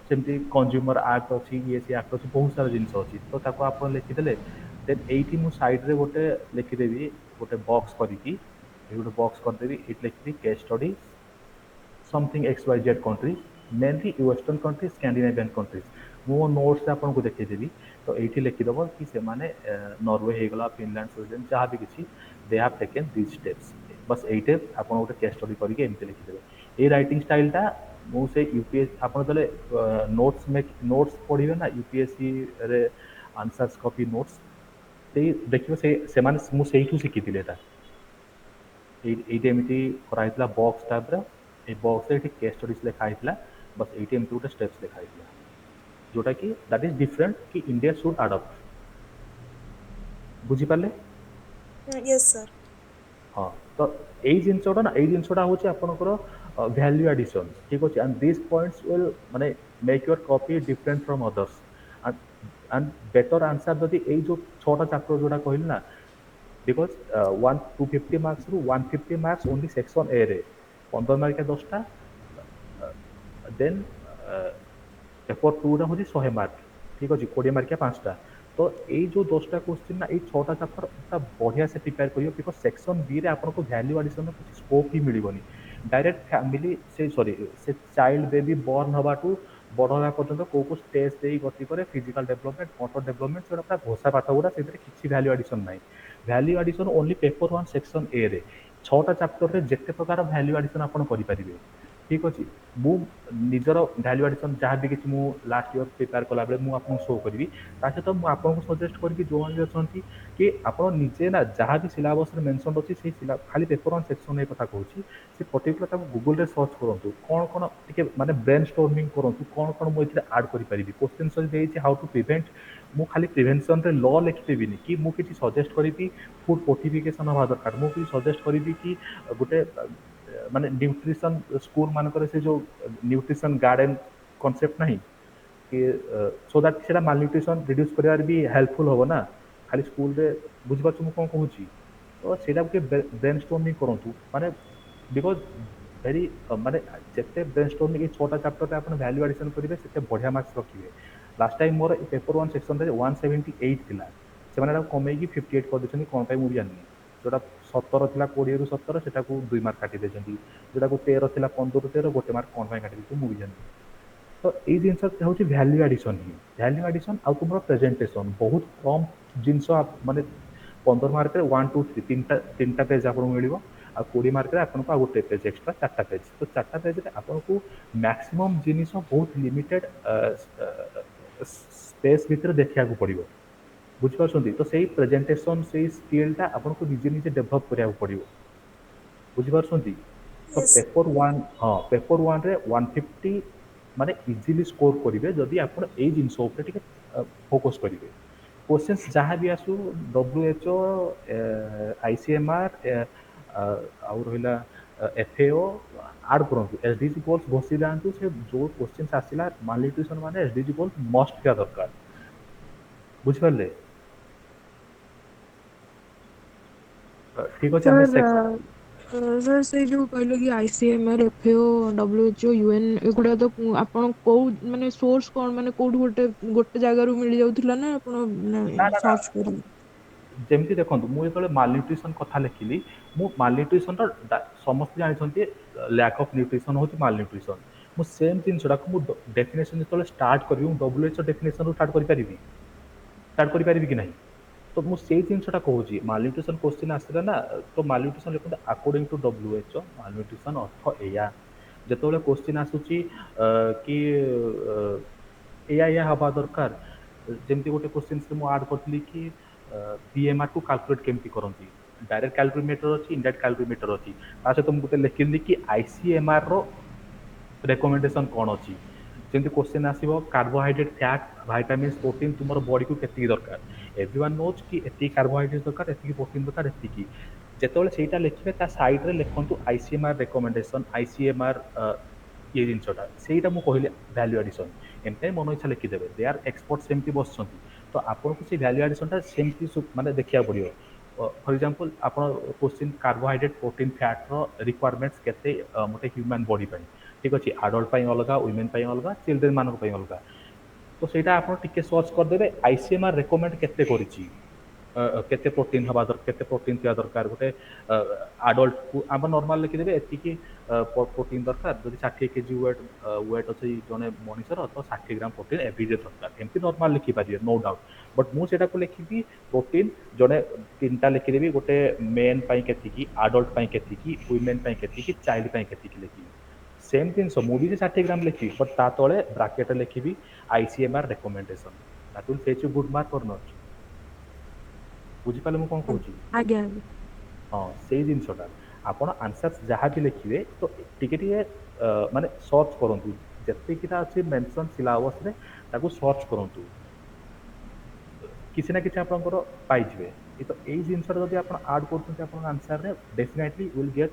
सेमती कंज्यूमर एक्ट अच्छी ये सी एक्ट अच्छी बहुत सारा जिनस अच्छी तो ताको आप लिखिदेले देन एटी मु साइड रे गोटे लिखिदेवी गोटे बॉक्स करके गोटे बॉक्स करदेवी ये लिखिदी case study something X Y Z country mainly western country Scandinavian countries मो नोट्स आपको देखीदेवी तो ये लिखिदेव कि से नॉर्वे होगला फिनलैंड स्वीडेन जहाँ भी किसी they have taken these steps बस ये आप गोटे केस स्टडी करके एमती लिखिदेवे ये रईटिंग स्टाइलटा मुझे यूपीएस आप नोट्स नोट्स पढ़े ना यूपीएससी रे आंसर्स कॉपी नोट्स से देखिए से मुझे शिखी ये एमती कराई बॉक्स टाइप ये बॉक्स ये केस स्टडीज लिखाई बस ये एमती गोटे स्टेप्स लिखाई जोटा कि दैट इज डिफरेंट कि इंडिया शुड अडॉप्ट बुझीपारे यस सर हाँ तो यही जिनसटा ना यही जिनसटा हूँ आपंकर वैल्यू एडिशन ठीक अच्छे एंड दिस पॉइंट्स विल माने make your copy different from others and better answer जदि यही जो छटा चैप्टर जोटा कहली ना बिकज 250 मार्क्स रु 150 मार्क्स ओनली सेक्शन ए रे 15 मार्क 10टा देन पेपर 2 रा हूँ 100 मार्क ठीक अच्छे 20 मार्क 5टा तो ये जो 10टा क्वेश्चन ना ये 6टा चैप्टर बढ़िया से प्रिपेयर करियो बिकज सेक्शन बी रे आपको वैल्यू एडिशन कुछ स्कोप ही मिलबनी डायरेक्ट फैमिली से सॉरी से चाइल्ड बेबी बॉर्न हवाटू बड़ हवा पर्यंत को स्टेज दे गति करे फिजिकल डेवलपमेंट मोटर डेवलपमेंट से पूरा घोषा पाठ गुड़ा से किसी वैल्यू एडिशन ना value addition only paper 1 section A रे 6टा चैप्टर रे जेते प्रकार वैल्यू एडिशन आपण करि परिबे ठीक अछि मु निजर वैल्यू एडिशन जहाँ भी किसी मु लास्ट ईयर प्रिपेयर कला बेले मु आपको शो करी ता सहित मु आपको सजेस्ट करी जो मैंने अच्छा कि आप निजे ना जहाँ भी सिलेबस मेंशन अच्छी से खाली पेपर 1 सेक्शन कथा कहूँ से पर्टिकुलर गूगल रे सर्च करूँ कौन कौन टे माने ब्रेन स्टॉर्मिंग करूँ कौन कौन मुझे आड करी क्वेश्चन सही हाउ टू प्रिवेंट मु खाली प्रिवेंशन रे लॉ लिखिदेविनि कि मु किसी सजेस्ट करी फूड फोर्टिफिकेशन हवा दरकार मु किसी सजेस्ट करी कि गोटे माने न्यूट्रिशन स्कूल मानकर से जो न्यूट्रिशन गार्डन कॉन्सेप्ट नहीं कि सो दैट सेटा मालन्यूट्रिशन रिड्यूस करिवार भी हेल्पफुल होबो ना खाली स्कूल रे बुझिपाछु मु कोन कहूची तो सेटा के ब्रेनस्टॉर्मिंग करंतु माने बिकॉज वेरी माने जेते ब्रेनस्टॉर्मिंग ए 6टा चैप्टर रे अपन वैल्यू एडिशन करिवे सेते बढ़िया मार्क्स रखिवे लास्ट टाइम मोर पेपर 1 सेक्शन रे 178 थिला से माने कमे की 58 कर देछनी कोन पाई मु जाननी जोटा 17 थिला 20 रु 17 सेटा को 2 मार्क काटी देछनी जोटा को 13 थिला 15 रु 13 गोटे मार्क कोन पाई काटी देछनी मु भी जाननी तो ये जिनस हूँ भैल्यू एडिशन ही भैल्यू एडिशन आउ तुम प्रेजेंटेशन बहुत कम जिनस माने 15 मार्क रे 1 2 3 तीन पेज आपको मिल आ 20 मार्क रे आपको आ गोटे पेज एक्स्ट्रा 4टा पेज तो 4टा पेज रे आपको मैक्सिमम जिनिस बहुत लिमिटेड स्पेस भितर देखा पड़ो बुझिपार तो सही प्रेजेंटेशन से स्किलटा आपको निजे निजे डेभलप करा पड़ो बुझिपार तो Yes. पेपर 1 हाँ पेपर 1 रे 150 माने इजीली स्कोर करेंगे जदि आप यही जिनस फोकस करेंगे क्वेश्चंस जहाँ भी आसू WHO ICMR आउ रहा FAO आड करूँ SDG गोल्स घोषी जातु से जो क्वेश्चंस आसला मालन्यूट्रिशन माने SDG गोल्स मस्ट क्या दरकार बुझिपारे ठीक अच्छे आम सर सर से जो कहले कि ICMR FAO WHO UN एगुड़ा तो आपण को माने सोर्स कौन माने कोड गोटे गोटे जगह रू मिल जाउथला ना आपण ना ना सर्च करी जमती देखो मुझे मालन्यूट्रिशन कथा लिखिली मु मालन्यूट्रिशन समस्त जानते लैक ऑफ न्यूट्रिशन हूँ मालन्यूट्रिशन मु सेम जिनसा को डेफिनेशन जो स्टार्ट करी WHO डेफिनेशन स्टार्ट करी कि नहीं तो मुझे से जिनसा कहूँ मालन्यूट्रिशन क्वेश्चन आसला ना तो मालन्यूट्रिशन लिखते अकॉर्डिंग टू WHO मालन्यूट्रिशन अर्थ एया जो क्वेश्चन आसूची कि या हवा दरकार जमती गोटे क्वेश्चन से मुझे आड करी कि BMR को कैलकुलेट केमती करती डायरेक्ट कैलकुलेटर अच्छी इनडायरेक्ट कैलकुलेटर अच्छी सहित मुझे लिखिली कि ICMR रो रेकमेंडेशन कौन अच्छी जमी क्वेश्चन आसो कार्बोहाइड्रेट फैट विटामिन प्रोटीन तुम बॉडी को केती दरकार एवरीवन नोज कि एति कार्बोहाइड्रेट दरकार एति प्रोटीन दरकार एति जिते से लिखे सैड्रे लिखु ICMR रेकमेंडेशन ICMR ये जिनसा से मुझे वैल्यू एडिशन एमती मन इच्छा लिखिदेवे दे आर एक्सपर्ट सेमती बस तो आपको से वैल्यू एडिशनटा सेमती माने देखा पड़ो फॉर एग्जांपल आप क्वेश्चन कार्बोहाइड्रेट प्रोटीन फैट्र रिक्वायरमेंट्स केते मोटे ह्यूमन बॉडी पाई ठीक अच्छे आडल्ट अलग वुमेन अलग चिल्ड्रेन मान अलग तो सहीटा आप सर्च करदे ICMR रेकमेंड केते करिछि केते प्रोटीन हवा दरकार केते प्रोटीन थिया दरकार गोटे आडल्ट को आम नॉर्मल लिखिदेवे एतिकी प्रोटीन दरकार जदि 60 केजी वेट अच्छे जड़े मनीषर तो 60 ग्राम प्रोटीन एवरीडे दरकार एमती नॉर्मल लिखिपारे नो डाउट बट मुझे लिखी प्रोटीन जड़े 3टा लिखिदेवी गोटे मेन के आडल्ट के वुमेन के चाइल्ड के लिखी सेम जिन मुझे 60 ग्राम लिखी बट ता तले ब्राकेट लिखी ICMR recommendation that will fetch you good mark और नॉट बुझिपारे मुझे कौन कहूँ आज्ञा हाँ से जिनसा आप आंसर जहाँ भी लिखे तो टे माने सर्च करूँ जितकीटा अच्छे मेंशन सिलेबस रे ताको सर्च करूँ किसी ना किसी आपंकर पाइबे तो यही जिनसा जब आप आड कर आंसर रे डेफिनेटली विल गेट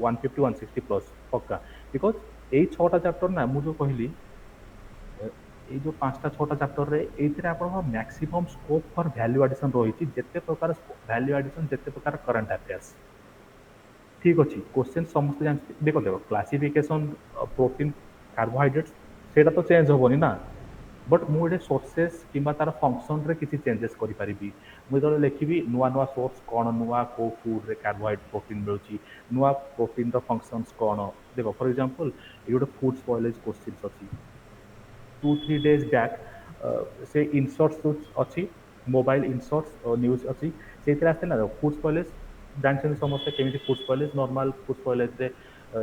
150 160 प्लस पक्का बिकज यही 6टा चैप्टर ना मुझे कहली ये जो 5टा 6टा चैप्टर रे एथिरे आपन maximum scope for value addition रही जेते प्रकार वैल्यू एडिशन जेते प्रकार करंट अफेयर्स ठीक अच्छे क्वेश्चन समस्त देख क्लासिफिकेशन प्रोटीन कार्बोहाइड्रेट्स सेटा तो चेंज हेनी ना बट मुझे सोर्सेस किंबा तार फंक्शन रे किसी चेंजेस करि परिबी मुझे लिखी नुआ नुआ सोर्स कौन नुआ को फूड रे कार्बोहाइड्रेट प्रोटीन मिलूची नुआ प्रोटीन रो फंक्शंस कौन देखो फॉर एग्जांपल ये गोटे फूड स्पॉइलेज क्वेश्चन अछि 2-3 days बैक से इनसर्ट्स अच्छी मोबाइल इनसर्ट्स न्यूज अच्छी से आसला फूड स्पॉइलेज जानते समस्ते केमी food spoilage normal food spoilage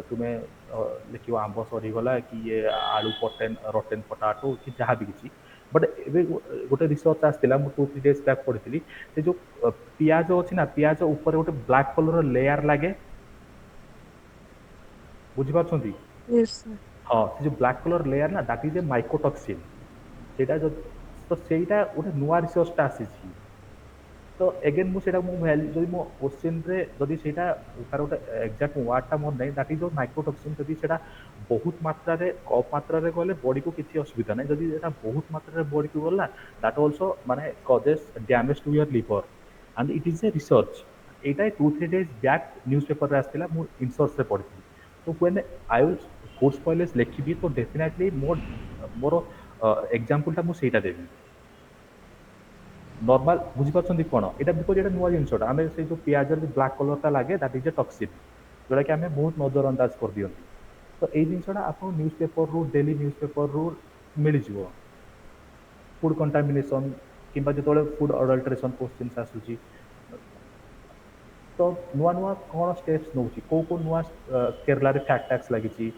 तुम्हें लिख आंब सरीगला कि ये आलू पटेन रटेन पटाटो कि जहाँ भी किसी बट ए गोटे रिसर्च आसाला 2-3 days बैक पढ़ी से जो पियाज अच्छी ना पियाज ऊपर गोटे ब्लैक कलर लेयर लगे बुझीपार Yes, sir. हाँ से जो ब्लैक कलर लेयर ना दैट इज ए माइकोटॉक्सिन ସେଇଟା ତ ସେଇଟା ଗୋଟେ ନୂଆ ରିସର୍ଚ୍ଚଟା ଆସିଛି ତ ଏଗେନ୍ ମୁଁ ସେଇଟା ମୁଁ ଯଦି ମୋ କୋଶ୍ଚିନ୍ରେ ଯଦି ସେଇଟା ତାର ଗୋଟେ ଏକ୍ଜାକ୍ଟ ୱାର୍ଡ଼ଟା ମୋର ନାହିଁ ଦାଟ୍ ଇଜ୍ ମାଇକ୍ରୋଟକ୍ସିନ୍ ଯଦି ସେଇଟା ବହୁତ ମାତ୍ରାରେ କମ୍ ମାତ୍ରାରେ ଗଲେ ବଡ଼ିକୁ କିଛି ଅସୁବିଧା ନାହିଁ ଯଦି ଏଇଟା ବହୁତ ମାତ୍ରାରେ ବଡ଼ିକୁ ଗଲା ଦାଟ୍ ଅଲସୋ ମାନେ causes damage to your liver and it is a research এইটা 2-3 days ব্যাক নিউজ পেপরে আসছিলা মু ইনসোর্সরে পড়িଥିଲି তো when I will food spoilage লেখিবি তো ডেফিনেটলি মোর এক্সাম্পলটা মু সেইটা দেবি নর্মাল বুঝিপারছেন কোণ এটা বিকজ এটা নূয়া জিনিসটা আমি সেই যে পিঁয়াজের যে ব্ল্যাক কলরটা লাগে দ্যাট ইজ এ টক্সিন जोटा कि आम बहुत नजरअंदाज कर दिखती तो यही जिनसा आप न्यूज पेपर रू डेली न्यूज पेपर रू मिल जाव फूड कंटामिनेशन कि जो फूड अडल्ट्रेशन क्वेश्चन आसूँ तो नुआ नुआ कौन स्टेप्स नौ कौ नुआ केरला रे फैक्ट टैक्स लगी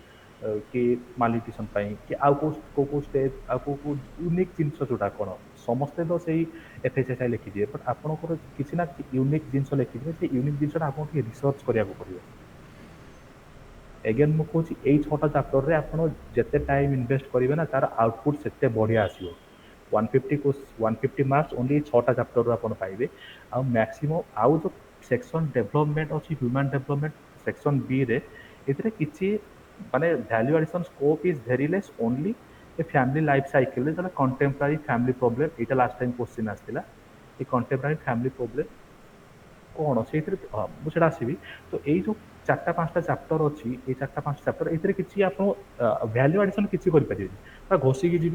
कि मालन्यूट्रिशन कि आउ कौ स्टेप आउ कौ यूनिक जिनस जोटा कौन समस्ते तो सही एफएसएसआई लिखी दिए बट आपंकर किसी ना यूनिक जिनस लिखिए से यूनिक जिनसा आपको रिसर्च करा पड़ो एगेन मुझे यही 6टा चैप्टर रे आप जिते टाइम इन्वेस्ट करेंगे ना तार आउटपुट से बढ़िया आसो 150 मार्क्स ओनली 6टा चैप्टर आप पाइबे आ मैक्सिमम आउ जो सेक्शन डेवलपमेंट अच्छी ह्यूमन डेवलपमेंट सेक्शन बी रे इतने किसी माने value addition scope is very less only a family life cycle जो कंटेम्परारी फैमिली प्रॉब्लम यहाँ लास्ट टाइम क्वेश्चन आसाला ये कंटेम्परारी फैमिली प्रॉब्लम कौन से मुझे आसवि तो यही जो 4-5टा चैप्टर अच्छी ये 4-5 चैप्टर ये किसी आप वैल्यू एडिशन किसी करें घोषिकी जी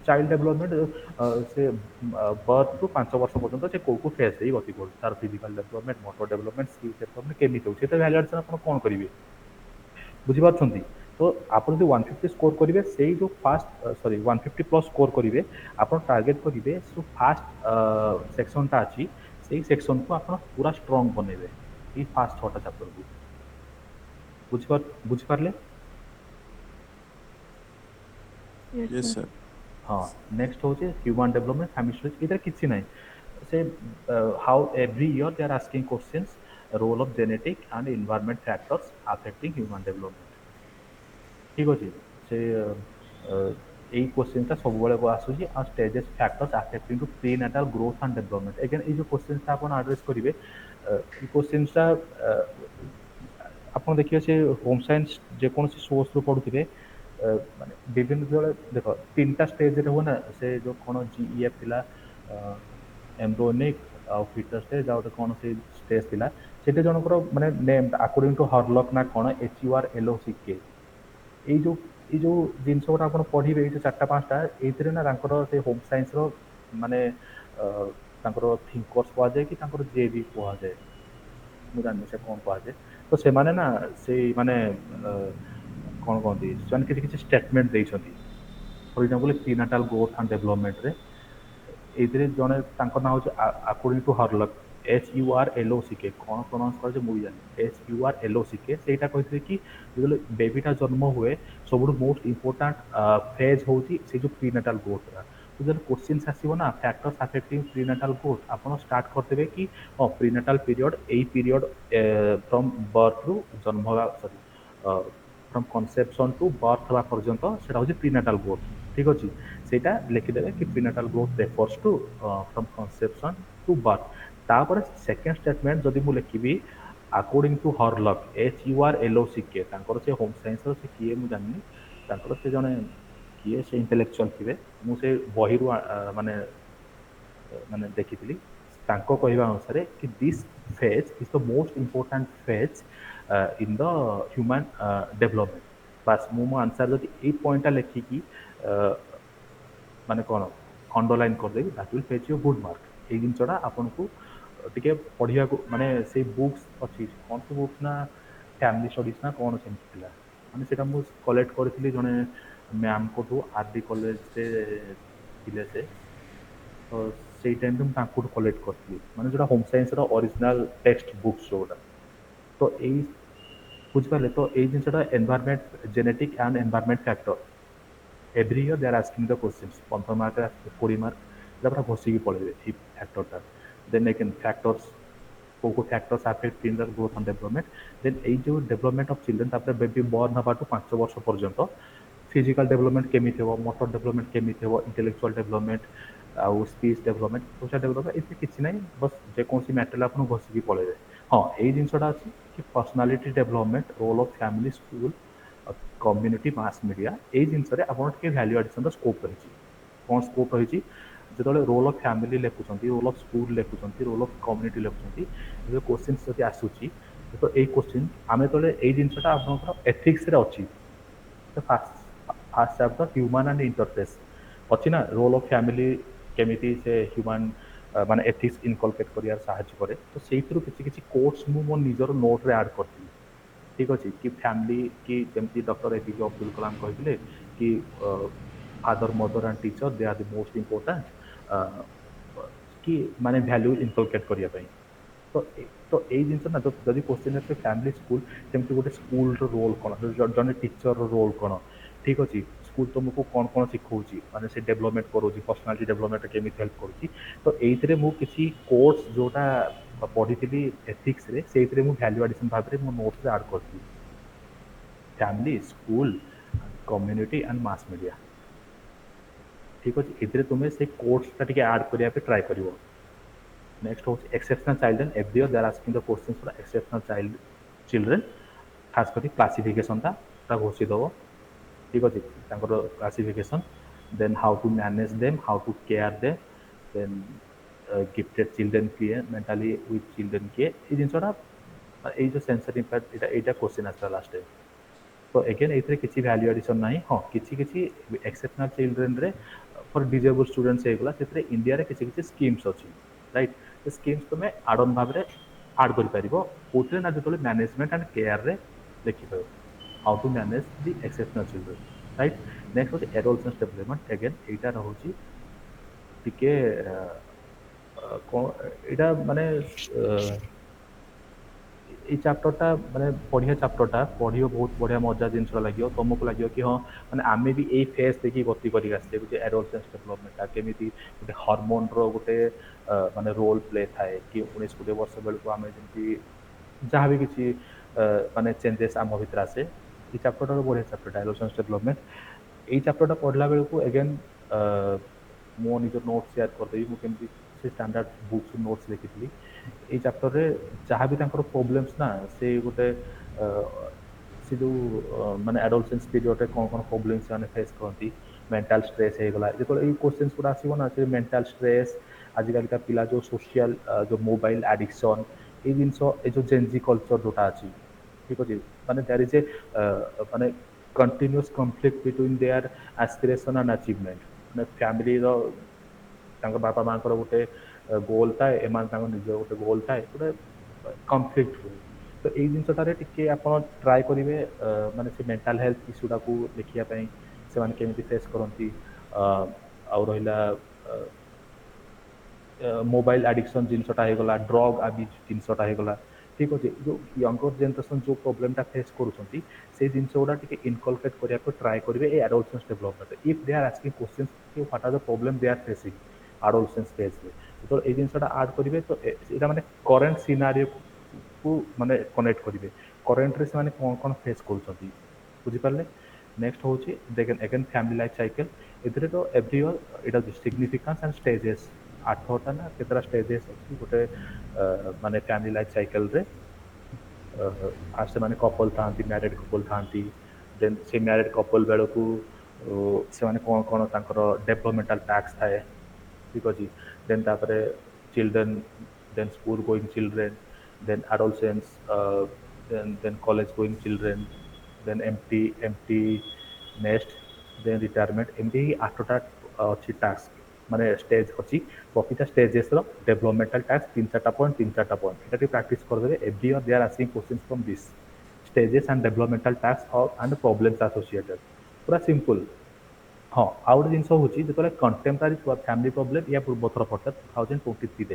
चाइल्ड डेवलपमेंट से बर्थ टू 5 वर्ष पर्यटन से कौ फेज ही गति कर तार physical development motor development skill development केमी होती है वैल्यू एडिशन आप कौन करेंगे बुझीपार तो आप जो 150 स्कोर करेंगे से जो फास्ट सॉरी 150 प्लस स्कोर करेंगे आप टार्गेट करेंगे जो फास्ट सेक्शनटा अच्छी से सेक्शन को आप पूरा स्ट्रंग बनइबे ये फास्ट 6टा चैप्टर को बुझिपारले Yes, Yes, sir. sir. हाँ नेक्स्ट हो ह्यूमन डेवलपमेंट फैमिली स्टोरीज इधर किसी नहीं से how every year they are asking questions role of genetic and environment factors affecting human development ठीक अच्छे से यही क्वेश्चन सब आसूँ आ stages factors affecting to prenatal growth and development again ये जो क्वेश्चन आप आड्रेस करेंगे क्वेश्चनटा आप देखिए से होम साइंस जेकोसी सोर्स रू पढ़ुवे माने विभिन्न जो देख 3टा स्टेज रे हो ना से जो कौन जीईएफ थिला एम्ब्रोनिक आ फीटस स्टेज आ कौन से स्टेज थिला सेटे जनकर माने नेम अकॉर्डिंग टू हरलॉक ना कौन HURLOCK ये जो जिनस गुड़ा आप पढ़े ये जो 4-5टा ये ना से होम साइंस रो माने थिंकर्स कह जाए कि जे भी कह जाए मुझे जानी से कौन कह जाए तो से माने ना से माने कौन कहती से किसी स्टेटमेंट देइछंती for example prenatal growth and development रे एथिरे जने तांकर नाम हो अकॉर्डिंग टू हरलॉक HURLOCK कौन प्रोनाउंस कर मुझे जानी HURLOCK सेटा कहते कि जो बेबीटा जन्म हुए सब मोस्ट इम्पोर्टाट फेज हूँ से जो प्रीनाटाल ग्रोथ तो जो क्वेश्चन आसो ना फैक्टर्स अफेक्टिंग प्रीनाटाल ग्रोथ आप स्टार्ट करते कि हाँ प्रीनाटाल पीरियड यही पीरियड फ्रॉम बर्थ रु जन्म sorry from conception to birth हवा पर्यंत सेटा हूँ प्रीनाटाल ग्रोथ ठीक अच्छे सेटा लिखिदेवे कि prenatal growth refers to from conception to birth तापर सेकेंड स्टेटमेंट जदि मु लिखी अकॉर्डिंग टू हरलॉक HURLOCK तांकर से होम साइंस से किए मु जानी तांकर से जने किए से इंटेलेक्चुअल थिबे मु से बही माने माने देखिथिली तांको कहवा अनुसार कि this phase is the most important phase in the human development बस मु आंसर जदि ए पॉइंटा लिखिकी ମାନେ କ'ଣ ଅଣ୍ଡରଲାଇନ୍ କରିଦେବି that will fetch you good mark. ଏଇ ଜିନିଷଟା ଆପଣଙ୍କୁ ଟିକେ ପଢ଼ିବାକୁ ମାନେ ସେଇ ବୁକ୍ସ ଅଛି କ'ଣ ସେ ବୁକ୍ସ ନା ଫ୍ୟାମିଲି ଷ୍ଟଡିଜ୍ ନା କ'ଣ ସେମିତି ଥିଲା, ମାନେ ସେଇଟା ମୁଁ କଲେକ୍ଟ କରିଥିଲି ଜଣେ ମ୍ୟାମ୍ଙ୍କଠୁ ଆର୍ ଡି କଲେଜରେ ଥିଲେ ସେ, ତ ସେଇ ଟାଇମ୍ରେ ମୁଁ ତାଙ୍କଠୁ କଲେକ୍ଟ କରିଥିଲି, ମାନେ ଯେଉଁଟା ହୋମ୍ ସାଇନ୍ସର ଅରିଜିନାଲ୍ ଟେକ୍ସଟ ବୁକ୍ସ ଯେଉଁଟା। ତ ଏଇ ବୁଝିପାରିଲେ, ତ ଏଇ ଜିନିଷଟା environment genetic and environment factor every year they are asking the questions 15 mark 20 mark এটা পুরো ঘষিকি পড়াইবে এই ফ্যাক্টরটা। দেন এগেন ফ্যাক্টরস କୋଉ କୋଉ factors affect children growth and development. Then ଏଇ ଯେଉଁ ଡେଭଲପମେଣ୍ଟ ଅଫ୍ ଚିଲ୍ଡ୍ରେନ୍, ତାପରେ ବେବି ବର୍ନ ହେବାଠୁ 5 ବର୍ଷ ପର୍ଯ୍ୟନ୍ତ ଫିଜିକାଲ୍ ଡେଭଲପମେଣ୍ଟ କେମିତି ହେବ, ମୋଟର ଡେଭଲପମେଣ୍ଟ କେମିତି ହେବ, ଇଣ୍ଟେଲେକ୍ଚୁଆଲ୍ ଡେଭଲପମେଣ୍ଟ ଆଉ ସ୍ପିଚ୍ ଡେଭଲପମେଣ୍ଟ, ସୋସିଆଲ୍ ଡେଭଲପମେଣ୍ଟ, ଏଥିରେ କିଛି ନାହିଁ, ବସ୍ ଯେକୌଣସି ମ୍ୟାଟେରିଆଲ୍ ଆପଣ ଘଷିକି ପଳେଇବେ। ହଁ, ଏଇ ଜିନିଷଟା ଅଛି କି personality development, role of family, school, community, mass media, ଏଇ ଜିନିଷରେ ଆପଣ ଟିକେ ଭ୍ୟାଲ୍ୟୁ ଆଡ଼ିସନ୍ର ସ୍କୋପ୍ ରହିଛି। କ'ଣ ସ୍କୋପ୍ ରହିଛି? ଯେତେବେଳେ ରୋଲ୍ ଅଫ୍ ଫ୍ୟାମିଲି ଲେଖୁଛନ୍ତି, ରୋଲ୍ ଅଫ୍ ସ୍କୁଲ୍ ଲେଖୁଛନ୍ତି, ରୋଲ୍ ଅଫ୍ କମ୍ୟୁନିଟି ଲେଖୁଛନ୍ତି, ଯେତେବେଳେ କୋଶ୍ଚିନ୍ସ ଯଦି ଆସୁଛି, ତ ଏଇ କୋଶ୍ଚିନ୍ ଆମେ ଯେତେବେଳେ ଏଇ ଜିନିଷଟା ଆପଣଙ୍କର ଏଥିକ୍ସରେ ଅଛି, ତ first chapter human and interface ଅଛି ନା, ରୋଲ୍ ଅଫ୍ ଫ୍ୟାମିଲି କେମିତି ସେ ହ୍ୟୁମାନ୍ ମାନେ ଏଥିକ୍ସ ଇନକଲକେଟ୍ କରିବାରେ ସାହାଯ୍ୟ କରେ। ତ ସେଇଥିରୁ କିଛି କିଛି କୋଟ୍ସ ମୁଁ ମୋ ନିଜର ନୋଟ୍ରେ ଆଡ଼୍ କରିଥିଲି। ଠିକ୍ ଅଛି, କି ଫ୍ୟାମିଲି, କି ଯେମିତି ଡକ୍ଟର ଏପିଜେ ଅବଦୁଲ କଲାମ କହିଥିଲେ କି father mother and teacher they are the most important कि माने भैल्यू इनकलकेट करने तो तो यही जिन ना जब क्वेश्चन आसे फैमिली स्कूल सेमती गोटे स्कूल रोल कौन, जन टीचर रोल कौन, ठीक अच्छे स्कूल तुमको कौन कौन शिखाऊँ माने से डेवलपमेंट करोची पर्सनालिटी डेवलपमेंट केमी हेल्प करुँची। तो ये किसी कोर्स जोटा पढ़ी एथिक्स से वैल्यू एडिशन भाव में मो नोट्स आड करी family school community and mass media. ठीक अच्छे, ये तुम्हें से कोर्सटा टे आड करने ट्राए कर। नेक्स्ट हूँ exceptional children, every year they are asking the questions for exceptional children, खास कर क्लासिफिकेशनटा घोषिदेव। ठीक अच्छे, classification, then how to manage them, how to care they, then gifted children किए, मेंटाली वीक चिल्ड्रेन किए, ये जिनसा ये जो सेंसर इम्पैक्ट यहाँ क्वेश्चन आसा लास्ट टाइम। तो एगेन ये किसी वैल्यू एडिशन ना, हाँ किसी किसी एक्सेप्शनल चिल्ड्रेन रे फॉर डिजेबल स्टूडेंट्स होगा से इंडिया रे किसी किसी स्कीम्स अच्छी, राइट। तो स्कीम्स तुम्हें आड ऑन भाव में आड कर कौटे ना जो मैनेजमेंट एंड केयर रे देखिपार how to manage the exceptional children, right. Next हूँ एडोलसेंस डेवलपमेंट, एगेन यहाँ रोचे टिके यहाँ माने ये चैप्टरटा माने बढ़िया चैप्टरटा पढ़ बहुत बढ़िया मजा जिन लगे तुमको लगे कि हाँ मैंने आम भी यही फेज देखिए गति कर एडोलसेंस डेवलपमेंट केमी गोटे हॉर्मोन रो गोटे माने रोल प्ले थाए कि 19-20 वर्ष बेलू आम जमी जहाँ भी किसी माने चेंजेस आम भर आसे। ये चैप्टरटा बढ़िया चैप्टरटा एडोलसेंस डेवलपमेंट। ये चैप्टरटा पढ़ला बेलू एगेन मो निज नोट्स शेयर करदेवी मुझे से स्टैंडर्ड बुक्स नोट्स लिखी ये चैप्टर रे जहाँ भी प्रोब्लेम्स ना से गोटे से जो माने एडोलसेंस पीरियड रे कौन कौन प्रोब्लेम्स से फेस करती, मेंटल स्ट्रेस होगा जो ये क्वेश्चन गुड़ा आसो ना से मेंटल स्ट्रेस, आजिकल का पिला जो सोशल जो मोबाइल एडिक्शन, ये जिनस ये जो जेनजी कल्चर जोटा अच्छी, ठीक अच्छे माने देयर इज ए माने continuous conflict between their aspiration and achievement. माने फैमिली बापा माँ गोटे गोल थाए एम निज गोटे गोल थाए गोटे कन्फ्लिक्ट हुए। तो ये जिनसटारे टिके आप ट्राए करेंगे माने से मेंटल हेल्थ इश्यूटा को देखापी से केमी फेस करती आ रहा मोबाइल एडिक्शन जिनसटा होगा, ड्रग आबि जिनसटा होगा, ठीक अच्छे जो यंगर जेनरेशन जो प्रोब्लेमटा फेस करुँच से जिन गुड़ा टे इनकलकेट करने ट्राए करेंगे ये adolescence development. If they are asking questions what are the problem they are facing adolescence phase में, तो ये जिनसटा आड करेंगे तो यहाँ माने करेन्ट सिनारियो को माने कनेक्ट करेंगे, करेन्ट रे से कौन कौन फेस कर बुझिपारे। नेक्स्ट हूँ देखें एगेन फैमिली लाइफ साइकिल, ए तो एवरी ईयर यहाँ सिग्निफिकेंस एंड स्टेजेस 8टा ना केतरा स्टेजेस अच्छी गोटे माने फैमिली लाइफ साइकिल रे फास्ट माने कपल था मैरिड कपल था, देन से मैरिड कपल बेलू से कौन कौन डेवलपमेंटल टैक्स थाए, ठीक अच्छे। देन तापरे children, then school going children, then adolescence, then college going children, then empty nest, then retirement, एमती 8टा अच्छी टास्क माने स्टेज अच्छी प्रतिटा स्टेजेस रो डेवलपमेंटल टास्क 3-4टा पॉइंट एटा टी प्रैक्टिस कर देबे every year they are asking questions from this stages and developmental task and problems associated पूरा सिंपल। हाँ आउ गोटे जिन हूँ जो कंटेम्परारी फैमिली प्रोब्लेम या पूर्व थर पड़ता 2023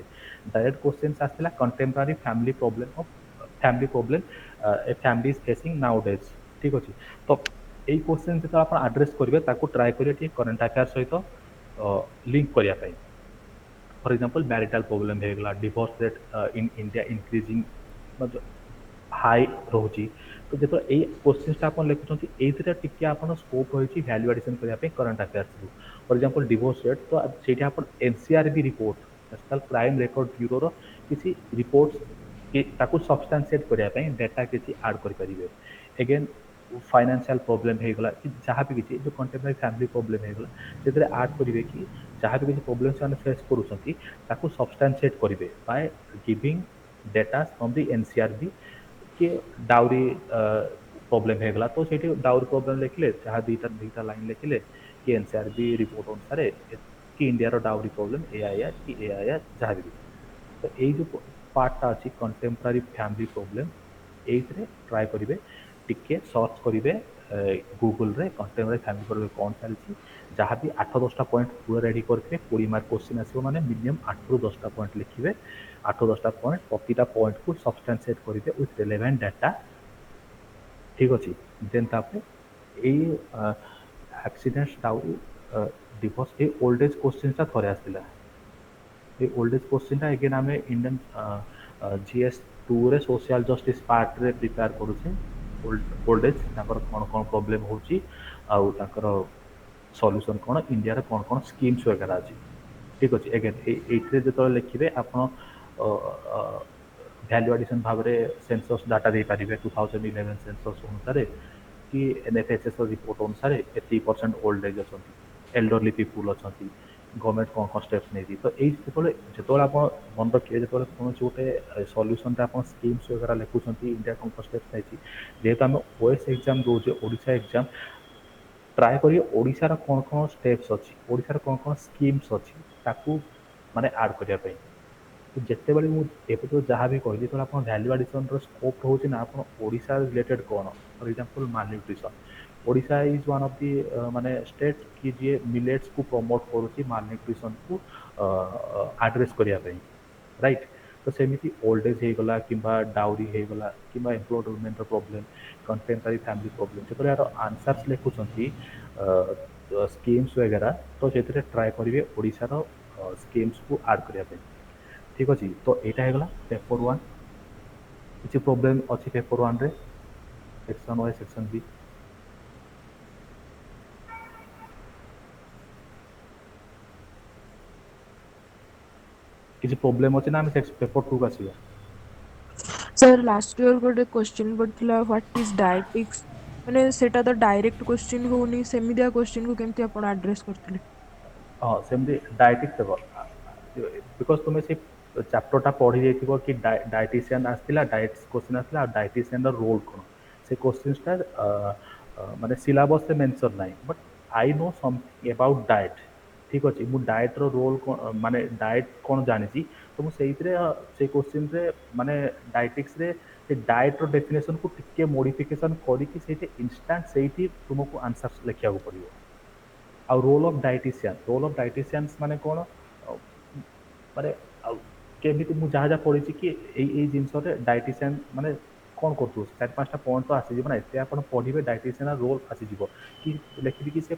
डायरेक्ट क्वेश्चन आसाला contemporary family problem a family is facing nowadays ठीक अच्छे। तो यही क्वेश्चन जो आप आड्रेस करेंगे ट्राए करेंगे करेन्ट अफेयर सहित लिंक करने फॉर एग्जांपल मैरिटल प्रॉब्लम होगा divorce rate in India increasing मतलब हाई रोचे तो जो ये क्वेश्चन आप लिखुं ये टी आप स्कोप रही वैल्यू एडिशन करने current affairs for example divorce rate तो से आप NCRB report national crime record bureau किसी रिपोर्ट्स सब्सटांशिएट करने डाटा किसी आड करेंगे एगेन फाइनेंशियल प्रॉब्लम होगा कि जहाँ भी किसी जो कंटेम्परारी फैमिली प्रॉब्लम होगा से आड करेंगे कि जहाँ भी किसी प्रॉब्लम से फेस करूँ सब्सटांशिएट करेंगे by giving data from the NCRB कि डाउरी प्रॉब्लम होगा तो से डाउरी प्रॉब्लम लिखले जहाँ दुईटा लाइन लिखले कि एनसीआरबी रिपोर्ट अनुसार कि इंडिया डाउरी प्रॉब्लम एया कि एया जहाँ भी तो यही जो पार्टा अच्छी कंटेम्परारी फैमिली प्रॉब्लम ये ट्राए करेंगे टिके सर्च करेंगे गूगल रे कंटेम्परारी फैमिली प्रॉब्लम कौन चलती जहाँ भी 8-10टा पॉइंट पूरा रेडी करते 20 मार्क क्वेश्चन आसो मैंने मिनिमम 8-10टा पॉइंट लिखे 8-10टा पॉइंट प्रतिटा पॉइंट को सब्सटांशिएट करेंगे विथ रिलेवेंट डाटा ठीक अच्छे देन यही एक्सीडेंट्स डाउरी डिवोर्स ये ओल्ड एज क्वेश्चन थे आसाला ये ओल्ड एज क्वेश्चन एगेन आम इंडियन जीएस 2 रे सोशल जस्टिस पार्ट रे प्रिपेयर करुचे ओल्ड एज कौन कौन प्रॉब्लम होची आउ सॉल्यूशन कौन इंडिया रे कौन कौन स्कीम्स वगैरह अच्छी ठीक अच्छे एगेन ये जो लिखे आप वैल्यू एडिशन भाव में सेंसस डाटा दे पारे 2011 सेंसस अनुसार कि एनएफएचएस रिपोर्ट अनुसार 80% ओल्ड एज अच्छा एल्डरली पीपुल अच्छा गवर्नमेंट कौन कौन स्टेप्स नहीं तो ये जो आप मन रखिए जो कौन गोटे सल्यूसन आप स्कीम्स वगैरह लिखुं इंडिया कौन कौन स्टेप्स नहीं जेहेतु आम ओएस एग्जाम दौचे ओडिशा एग्जाम ट्राए करिए ओडिशार कौन कौन स्टेप्स अच्छी ओडिशार कौन कौन स्कीम्स अच्छी ताकू माने ऐड करने तो जिते बड़े मुझे जहाँ भी कहली तो आप वैल्यू एडिशन स्कोप रोचे ना आप ओडिशा रिलेटेड कौन for example mall nutrition Odisha is one of the माने स्टेट कि जी मिलेट्स को प्रमोट करुच्ची माल न्यूट्रिशन को आड्रेस करने राइट तो सेमती ओल्ड एज होगला कि डाउरी होगला कि एम्प्लॉयमेंट प्रॉब्लम कंटेम्परारी फैमिली प्रॉब्लम जो यार आंसर्स लिखुं स्कीम्स वगैरह तो से ट्राए करेंगे ओडिशार स्कीम्स को आड करने ठीक अच्छे तो यहाँ होगा पेपर 1 किसी प्रॉब्लम अच्छी पेपर 1 रे सेक्शन वाई सेक्शन बी किसी प्रॉब्लम अच्छे ना आम पेपर 2 को आसिया सर लास्ट ईयर गोटे क्वेश्चन पड़ता व्हाट इज डायटिक्स माने सेटा तो डायरेक्ट क्वेश्चन होनी सेमिदिया क्वेश्चन को केमती आपण एड्रेस करथिले हाँ सेमती डायटिक्स देव बिकज तुम्हें से चैप्टरटा पढ़ी जाइथिबो कि डायटिशियन आसला डायट्स क्वेश्चन आसला डायटिशियन रोल कौन से क्वेश्चनटा माने सिलेबस से मेंशन नहीं but I know something about diet ठीक अच्छे मुझे डाएट्र रोल माने डाएट कौन जानी तो मुझे से क्वेश्चन रे माने डायटिक्स रे से डाएट्र डेफिनेशन को टिके मॉडिफिकेशन करके इंस्टांट से तुमको आंसर लिखा पड़ो आ रोल ऑफ डायटिशियन माने कौन माने केमी मुझे जहाँ जहाँ पढ़ी कि यही जिनस डायटिशियन माने कौन कर 4-5टा पॉइंट तो आसीज ना एत आप पढ़े डायटिशियन रोल आसीज कि लिखी कि से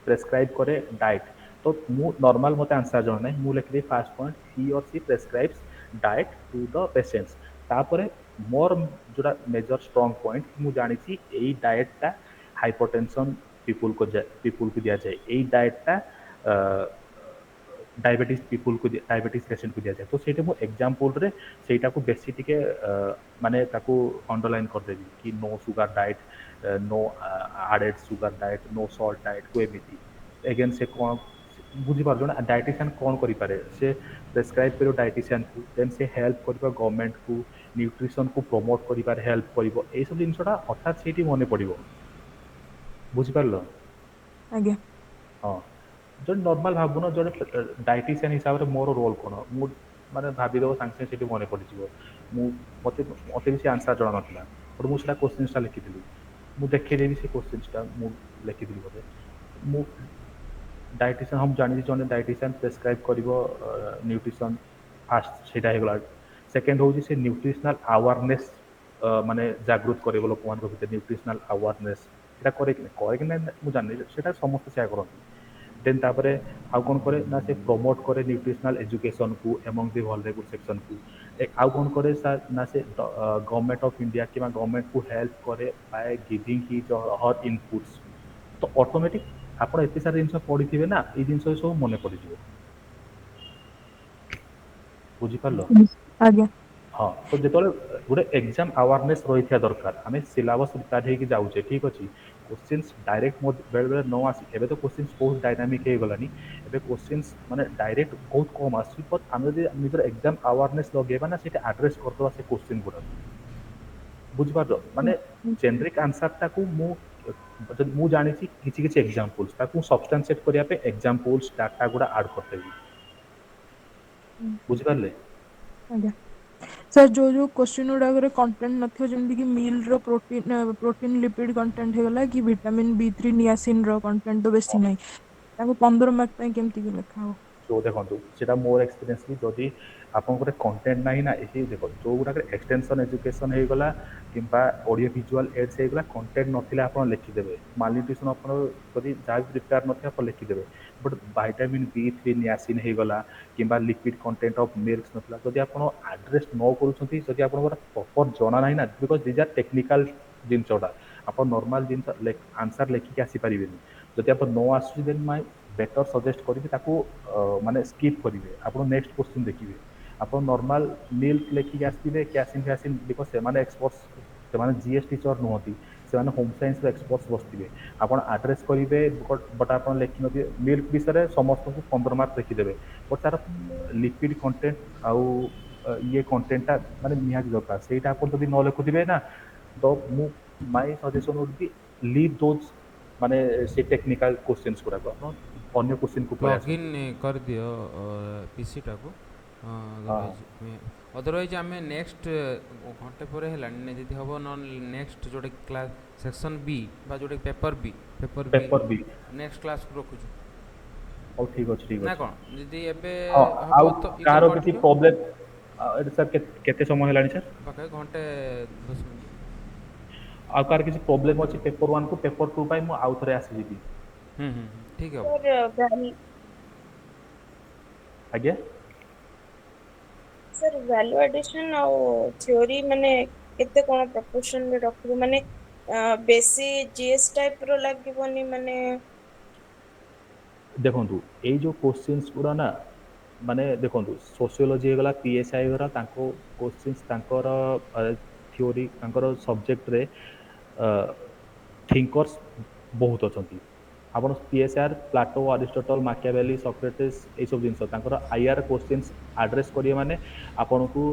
प्रेस्क्राइब करे डाएट तो मु नॉर्मल मत आंसर जन ना मुझे लिखी fast point he or she prescribes diet to the patients तापर मोर जोड़ा मेजर स्ट्रॉन्ग पॉइंट मुझे जानी यही डाएटा हाइपरटेंशन पीपुल को दि जाए यही डाएटा डायबिटीज पीपुल को डायबिटीज पेशेंट को दि जाए तो से मुझे एग्जाम्पल रे सेटा को बेसी टिके माने ताको अंडरलाइन करदेवी कि no sugar diet no added sugar diet no salt diet को एमती एगेन से कौन बुझीपार ना डायटिशियन कौन करें से प्रेस्क्राइब कर डायटिशियन को देन से हेल्प कर गवर्नमेंट को न्यूट्रिशन को प्रमोट कर हेल्प कर सब जिनसा हठात से मन पड़ो बुझीपार आज्ञा हाँ जो नॉर्मल भावुन जो डायटिशियन हिसाब से मोर रोल कौन मु माने भाविदेव सागे सागे मन पड़ो मत मत भी से आंसर जଣା ना बट मुझे क्वेश्चनटा लिखी मुझे देखीदेवी से क्वेश्चनटा लिखी बोधे मु डायटिशियन हम जानी जन डायटिशियन प्रेस्क्राइब कर न्यूट्रिशन फास्ट से सेकेंड हूँ से न्यूट्रिशनल अवेयरनेस माने जागृत कर लोक मान भर न्यूट्रिशनल अवेयरनेस এটা করে কি না ମୁଁ ଜାଣିନି সেটা ସମସ୍ତେ ସେୟା କରନ୍ତି देन तापरे आउ कौन करे ना से प्रमोट करे न्यूट्रिशनल एजुकेशन को एमंग दी वल्नरेबल सेक्शन को एक आउ कौन करे ना से गवर्नमेंट ऑफ इंडिया कि गवर्नमेंट को हेल्प करे by giving his her inputs तो ऑटोमेटिक आपण एते सारा जिनस पढ़ी ना ये जिनस सब मन पड़ बुझी पारलो आज्ञा हाँ तो जो गोटे एग्जाम अवेयरनेस रही था दरकार आम सिलेबस प्रिपेयर होगी जाऊे ठीक अच्छे क्वेश्चंस डायरेक्ट बेले बेले न आसी एबे तो क्वेश्चंस बहुत डायनामिक हो गलानी एबे क्वेश्चंस माने डायरेक्ट बहुत कम आसी बट आम जब निजर एग्जाम अवेयरनेस लगेबा ना से एड्रेस करदे से क्वेश्चन गुड़ा बुझिपार माने जेनेरिक आंसरटा को मु जानी किसी किसी एग्जांपल्स ताकू सब्सटेंशिएट करिया पे एग्जांपल्स डाटा गुड़ा ऐड करदेबी बुझिपारले आज्ञा सर जो क्वेश्चन गुड़ाक कंटेंट नथियो जेमति कि मील रो प्रोटीन लिपिड कंटेंट हेगला कि विटामिन B3 नियासिन रो कंटेंट तो बेसी नाही ताको 15 मार्क पे केमति कि लिखा हो जो देखो सेटा मोर एक्सपीरियंस भी जदि आपन गोटे कंटेंट ना ना ये देखो जो गुड़ा एक्सटेंशन एजुकेशन हो गला किंबा ऑडियो विजुअल एड्स हो गला कंटेंट नथिले आपन लिखिदेबे मालन्यूट्रिशन आपन जदि जहाँ प्रिपेयर नथिले आपन लिखिदेबे बट विटामिन B3 नियासिन हो गला किंबा लिपिड कंटेंट ऑफ मिल्क नथिला जदि आपन एड्रेस न करूछंती जदि आपन प्रॉपर जाना नाही ना बिकॉज़ दीज आर टेक्निकल जिनसोडा आपन नॉर्मल जिन आंसर लिखिक आसी परिबेनी जदि आपन नो आसु देन माय बेटर सजेस्ट करी माने स्किप करेंगे आप नेक्स्ट क्वेश्चन देखिए आप नॉर्मल मिल्क लेखिक आसवे कैसीन फैसीन बिकज से एक्सपर्ट्स से जीएस टीचर नुहति से होम साइंस एक्सपर्ट्स बसते आप आड्रेस करेंगे बट आप लिखि न मिल्क विषय समस्त को 15 मार्क लिखिदेवे बट तार लिपिड कंटेंट आउ ये कंटेंटा माने निहाती दरकार से आप न लिखुवे ना तो मु my suggestion would be leave those माने से टेक्निकल क्वेश्चंस गुड़ा अन्य क्वेश्चन को लॉग इन कर दियो पीसी टाको अदरवाइज आम नेक्स्ट घंटे पर है जदि हम न नेक्स्ट जोटे क्लास सेक्शन बी बा जोटे पेपर बी नेक्स्ट क्लास को रखुछु ओ ठीक अछि ना कोन जदि एबे आउ कार किछि प्रॉब्लम सर केते समय हेलानी सर पक्का घंटे 10 मिनिट आउ कार किछि प्रॉब्लम अछि पेपर 1 को पेपर 2 पाई मु आउ थरे आसी जिबी ठीक है सर आज्ञा सर वैल्यू एडिशन और थ्योरी माने केते कोन प्रोपोर्शन में रखबो माने बेसी जीएस टाइप रो लागबोनी माने देखंतु ए जो क्वेश्चंस गुड़ा ना माने देखंतु सोशियोलॉजी गला पीएसआई गरा तांको क्वेश्चंस तांकर थ्योरी तांकर सब्जेक्ट रे थिंकर्स बहुत अछंती आपण पीएसआर प्लाटो अरिस्टोटल माकियावेली सॉक्रेटिस ए सब जिंस तांकर आईआर क्वेश्चंस एड्रेस करिए माने आपण को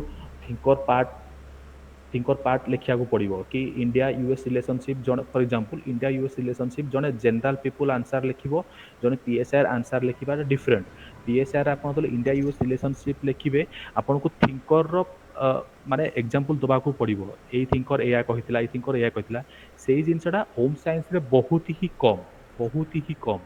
थिंकर पार्ट लिखा पड़ो कि इंडिया यूएस रिलेशनशिप जन for example India US relationship जने जनरल पीपल आंसर लिखिबो जने पीएसआर आंसर लिखिबा डिफरेंट पीएसआर आपण तो इंडिया यूएस रिलेशनशिप लिखिबे आपण को थिंकर रो माने एग्जांपल दबा को पड़ो ए थिंकर एया कहितला ए थिंकर एया कहितला सेही जिंसटा होम साइंस रे बहुत ही कम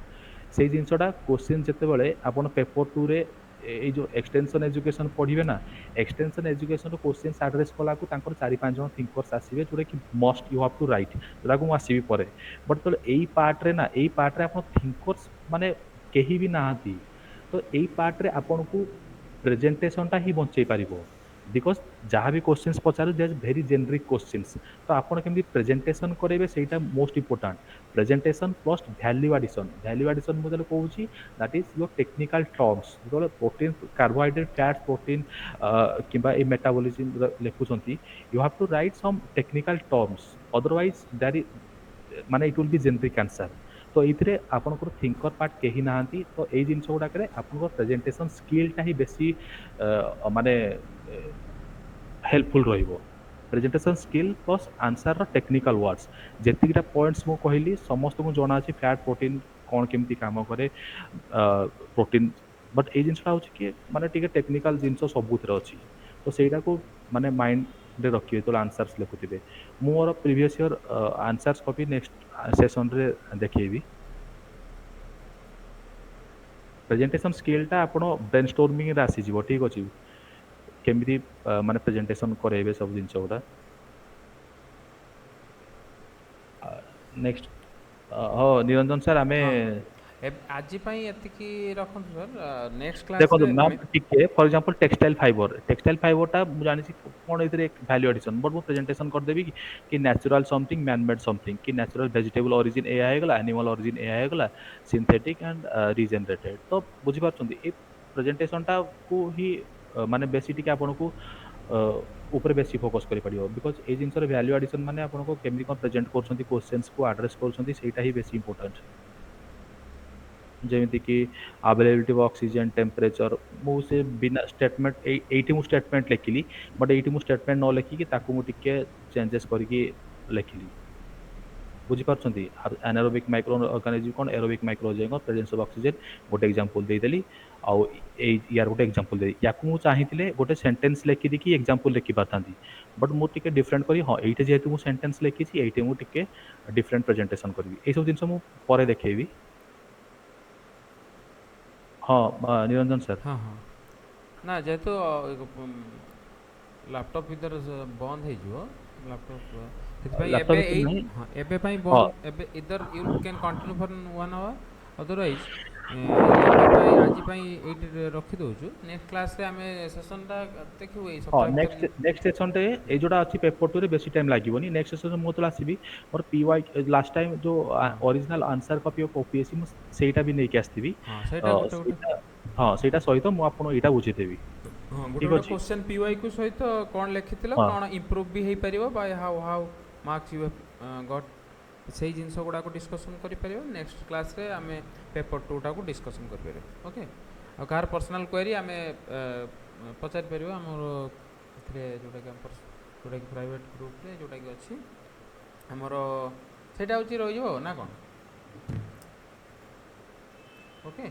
से जिनसटा क्वेश्चन जिते बड़े आप पेपर 2 रे ये जो एक्सटेंशन एजुकेशन पढ़े ना एक्सटेंशन एजुकेशन क्वेश्चन आड्रेस कला को 4-5 जन थिंकर्स आसवे जोटा कि must you have to write जोटा को आसबि पर बट तो यही पार्ट रे ना यही पार्ट रे आप थिंकर्स माने कहीं भी नहांती तो यही पार्ट रे आपन को प्रेजेंटेशनटा ही बंचई पारिबो बिकज जहाँ भी क्वेश्चंस पचारू दैट भेरी जेनेरिक क्वेश्चंस तो आपन केमती प्रेजेंटेशन करेबे सेटा most important presentation plus value addition मुझे कहूँ that is your technical terms जो प्रोटीन कार्बोहाइड्रेट फैट्स प्रोटीन किंबा ए मेटाबॉलिज्म लिखुंट you have to write some technical terms otherwise that is माने it will be generic answer तो ये आपंकर थिंकर पार्ट कहीं ना तो ये जिन गुड़ाक आप प्रेजेंटेशन स्किलटा ही बेसी माने हेल्पफुल रहिबो presentation skill plus answer technical words जेतिकटा पॉइंट्स मु कहली समस्त को जना अछि फैट प्रोटीन କ'ଣ କେମିତି କାମ କରେ ପ୍ରୋଟିନ୍ ବଟ୍ ଏଇ ଜିନିଷଟା ହେଉଛି କି ମାନେ ଟିକେ ଟେକ୍ନିକାଲ ଜିନିଷ ସବୁଥିରେ ଅଛି ତ ସେଇଟାକୁ ମାନେ ମାଇଣ୍ଡରେ ରଖିବେ ଯେତେବେଳେ ଆନ୍ସର୍ସ ଲେଖୁଥିବେ। ମୁଁ ମୋର ପ୍ରିଭିୟସ୍ ଇୟର ଆନ୍ସର୍ସ କପି ନେକ୍ସଟ ସେସନରେ ଦେଖେଇବି। ପ୍ରେଜେଣ୍ଟେସନ୍ ସ୍କିଲ୍ଟା ଆପଣ ବ୍ରେନ୍ ଷ୍ଟୋର୍ମିଂରେ ଆସିଯିବ ଠିକ୍ ଅଛି କେମିତି ମାନେ ପ୍ରେଜେଣ୍ଟେସନ୍ କରେଇବେ ସବୁ ଜିନିଷ ଗୁଡ଼ା। ନେକ୍ସଟ ହଁ ନିରଞ୍ଜନ ସାର୍ ଆମେ ହଁ ହଁ ଆଜି ପାଇଁ ଏତିକି ରଖନ୍ତୁ ସାର୍ ନେକ୍ସଟ ଦେଖନ୍ତୁ କ୍ଲାସରେ ମ୍ୟାମ୍ ଟିକେ ଫର୍ ଏକ୍ଜାମ୍ପଲ୍ ଟେକ୍ସଟାଇଲ୍ ଫାଇବରଟା ମୁଁ ଜାଣିଛି କ'ଣ ଏଥିରେ ଭ୍ୟାଲ୍ୟୁ ଆଡିସନ୍ ବଟ୍ ମୁଁ ପ୍ରେଜେଣ୍ଟେସନ୍ କରିଦେବି କି natural something man made something କି ନ୍ୟାଚୁରାଲ୍ ଭେଜିଟେବୁଲ୍ ଅରିଜିନ୍ ଏଇଆ ହେଇଗଲା ଆନିମାଲ୍ ଅରିଜିନ୍ ଏଇଆ ହେଇଗଲା ସିନ୍ଥେଟିକ୍ ଆଣ୍ଡ ରିଜେନେରେଟେଡ୍ ତ ବୁଝିପାରୁଛନ୍ତି ଏଇ ପ୍ରେଜେଣ୍ଟେସନ୍ଟାକୁ ହିଁ ମାନେ ବେଶୀ ଟିକେ ଆପଣଙ୍କୁ ଉପରେ ବେଶୀ ଫୋକସ୍ କରିପାରିବ ବିକଜ୍ ଏଇ ଜିନିଷରେ ଭ୍ୟାଲ୍ୟୁ ଆଡିସନ୍ ମାନେ ଆପଣଙ୍କୁ କେମିତି କ'ଣ ପ୍ରେଜେଣ୍ଟ କରୁଛନ୍ତି କ୍ୱେଶ୍ଚନ୍ସକୁ ଆଡ୍ରେସ୍ କରୁଛନ୍ତି ସେଇଟା ହିଁ ବେଶୀ ଇମ୍ପୋର୍ଟାଣ୍ଟ। ଯେମିତିକି ଆଭେଲେବିଲିଟି ଅଫ୍ ଅକ୍ସିଜେନ୍ ଟେମ୍ପରେଚର ମୁଁ ସେ ବିନା ଷ୍ଟେଟମେଣ୍ଟ ଏଇଠି ମୁଁ ଷ୍ଟେଟମେଣ୍ଟ ଲେଖିଲି ବଟ୍ ଏଇଠି ମୁଁ ଷ୍ଟେଟମେଣ୍ଟ ନ ଲେଖିକି ତାକୁ ମୁଁ ଟିକେ ଚେଞ୍ଜେସ୍ କରିକି ଲେଖିଲି ବୁଝିପାରୁଛନ୍ତି। ଆନାରୋବିକ୍ ମାଇକ୍ରୋ ଅର୍ଗାନିଜମ୍ କ'ଣ ଏରୋବିକ୍ ମାଇକ୍ରୋ ଅର୍ଗାନିଜମ୍ କ'ଣ ପ୍ରେଜେନ୍ସ ଅଫ୍ ଅକ୍ସିଜେନ୍ ଗୋଟେ ଏକ୍ଜାମ୍ପଲ୍ ଦେଇଦେଲି ଆଉ ଏଇ ୟାର ଗୋଟେ ଏକ୍ଜାମ୍ପଲ୍ ଦେଇ ୟାକୁ ମୁଁ ଚାହିଁଥିଲେ ଗୋଟେ ସେଣ୍ଟେନ୍ସ ଲେଖିଦେଇକି ଏକ୍ଜାମ୍ପଲ୍ ଲେଖିପାରିଥାନ୍ତି ବଟ୍ ମୁଁ ଟିକେ ଡିଫରେଣ୍ଟ କରି ହଁ ଏଇଠି ଯେହେତୁ ମୁଁ ସେଣ୍ଟେନ୍ସ ଲେଖିଛି ଏଇଠି ମୁଁ ଟିକେ ଡିଫରେଣ୍ଟ ପ୍ରେଜେଣ୍ଟେସନ୍ କରିବି ଏଇସବୁ ଜିନିଷ ମୁଁ ପରେ ଦେଖେଇବି। ହଁ ନିରଞ୍ଜନ ସାର୍ ହଁ ହଁ ନା ଯେହେତୁ ଲାପଟପ୍ ଭିତରେ ବନ୍ଦ ହେଇଯିବ ଲାପଟପ୍ ସେଥିପାଇଁ ଲାପଟପ୍ ଏବେ ଭିତରେ ଏଇ ନାହିଁ ହଁ ଏବେ ପାଇଁ ହଁ ବନ୍ଦ ଏବେ ଇଦର you can continue for 1 hour otherwise ଏବେ ପାଇଁ ଆଜି ପାଇଁ ଏଇଠି ରଖିଦେଉଛୁ ନେକ୍ସଟ କ୍ଲାସରେ ଆମେ ସେସନଟା ଦେଖିବୁ ଏଇ ହଁ ସପ୍ତାହ ଭିତରେ ନେକ୍ସଟ ସେସନରେ ଏଇ ଯୋଉଟା ଅଛି ପେପର ଟୁରେ ବେଶୀ ଟାଇମ୍ ଲାଗିବନି ନେକ୍ସଟ ସେସନ ମୁଁ ଯେତେବେଳେ ଆସିବି ମୋର PY ଲାଷ୍ଟ ଟାଇମ୍ ଯୋଉ ହଁ original answer copy of OPSC ମୁଁ ସେଇଟା ବି ନେଇକି ଆସିଥିବି ହଁ ସେଇଟା ଗୋଟେ ଗୋଟେ ସେଇଟା ହଁ ସେଇଟା ସହିତ ମୁଁ ଆପଣଙ୍କୁ ଏଇଟା ବୁଝେଇଦେବି ହଁ ଗୋଟେ ଠିକ୍ ଗୋଟେ ଅଛି। କ୍ୱେଶ୍ଚନ୍ PYQ ସହିତ କ'ଣ ଲେଖିଥିଲ ହଁ କ'ଣ ଇମ୍ପ୍ରୁଭ୍ ବି ହେଇପାରିବ ବାଇ ହାଉ ହାଉ ମାର୍କସ୍ ୟୁ ଗଟ୍ ସେଇ ଜିନିଷ ଗୁଡ଼ାକୁ ଡିସ୍କସନ୍ କରିପାରିବ ନେକ୍ସଟ କ୍ଲାସ୍ରେ ଆମେ ପେପର୍ ଟୁଟାକୁ ଡିସ୍କସନ୍ କରିପାରିବା ଓକେ। ଆଉ କାହାର ପର୍ସନାଲ୍ କ୍ୱେରି ଆମେ ପଚାରିପାରିବା ଆମର ଏଥିରେ ଯେଉଁଟାକି ପ୍ରାଇଭେଟ୍ ଗ୍ରୁପ୍ରେ ଯେଉଁଟାକି ଅଛି ଆମର ସେଇଟା ହେଉଛି ରହିଯିବ ନା କ'ଣ ଓକେ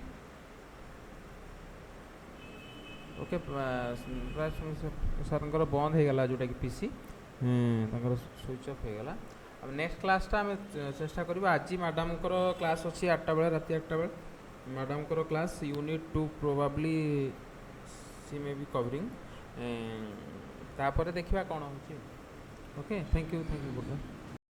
ଓକେ ପ୍ରାୟ ସାର୍ଙ୍କର ବନ୍ଦ ହେଇଗଲା ଯେଉଁଟାକି PC ତାଙ୍କର ସୁଇଚ୍ ଅଫ୍ ହେଇଗଲା। ଆଉ ନେକ୍ସଟ କ୍ଲାସ୍ଟା ଆମେ ଚେଷ୍ଟା କରିବା ଆଜି ମ୍ୟାଡ଼ାମଙ୍କର କ୍ଲାସ୍ ଅଛି 8ଟା ବେଳେ ରାତି 8ଟା ବେଳେ ମ୍ୟାଡ଼ାମଙ୍କର class unit 2 probably she may be covering ତାପରେ ଦେଖିବା କ'ଣ ହେଉଛି okay thank you good bye.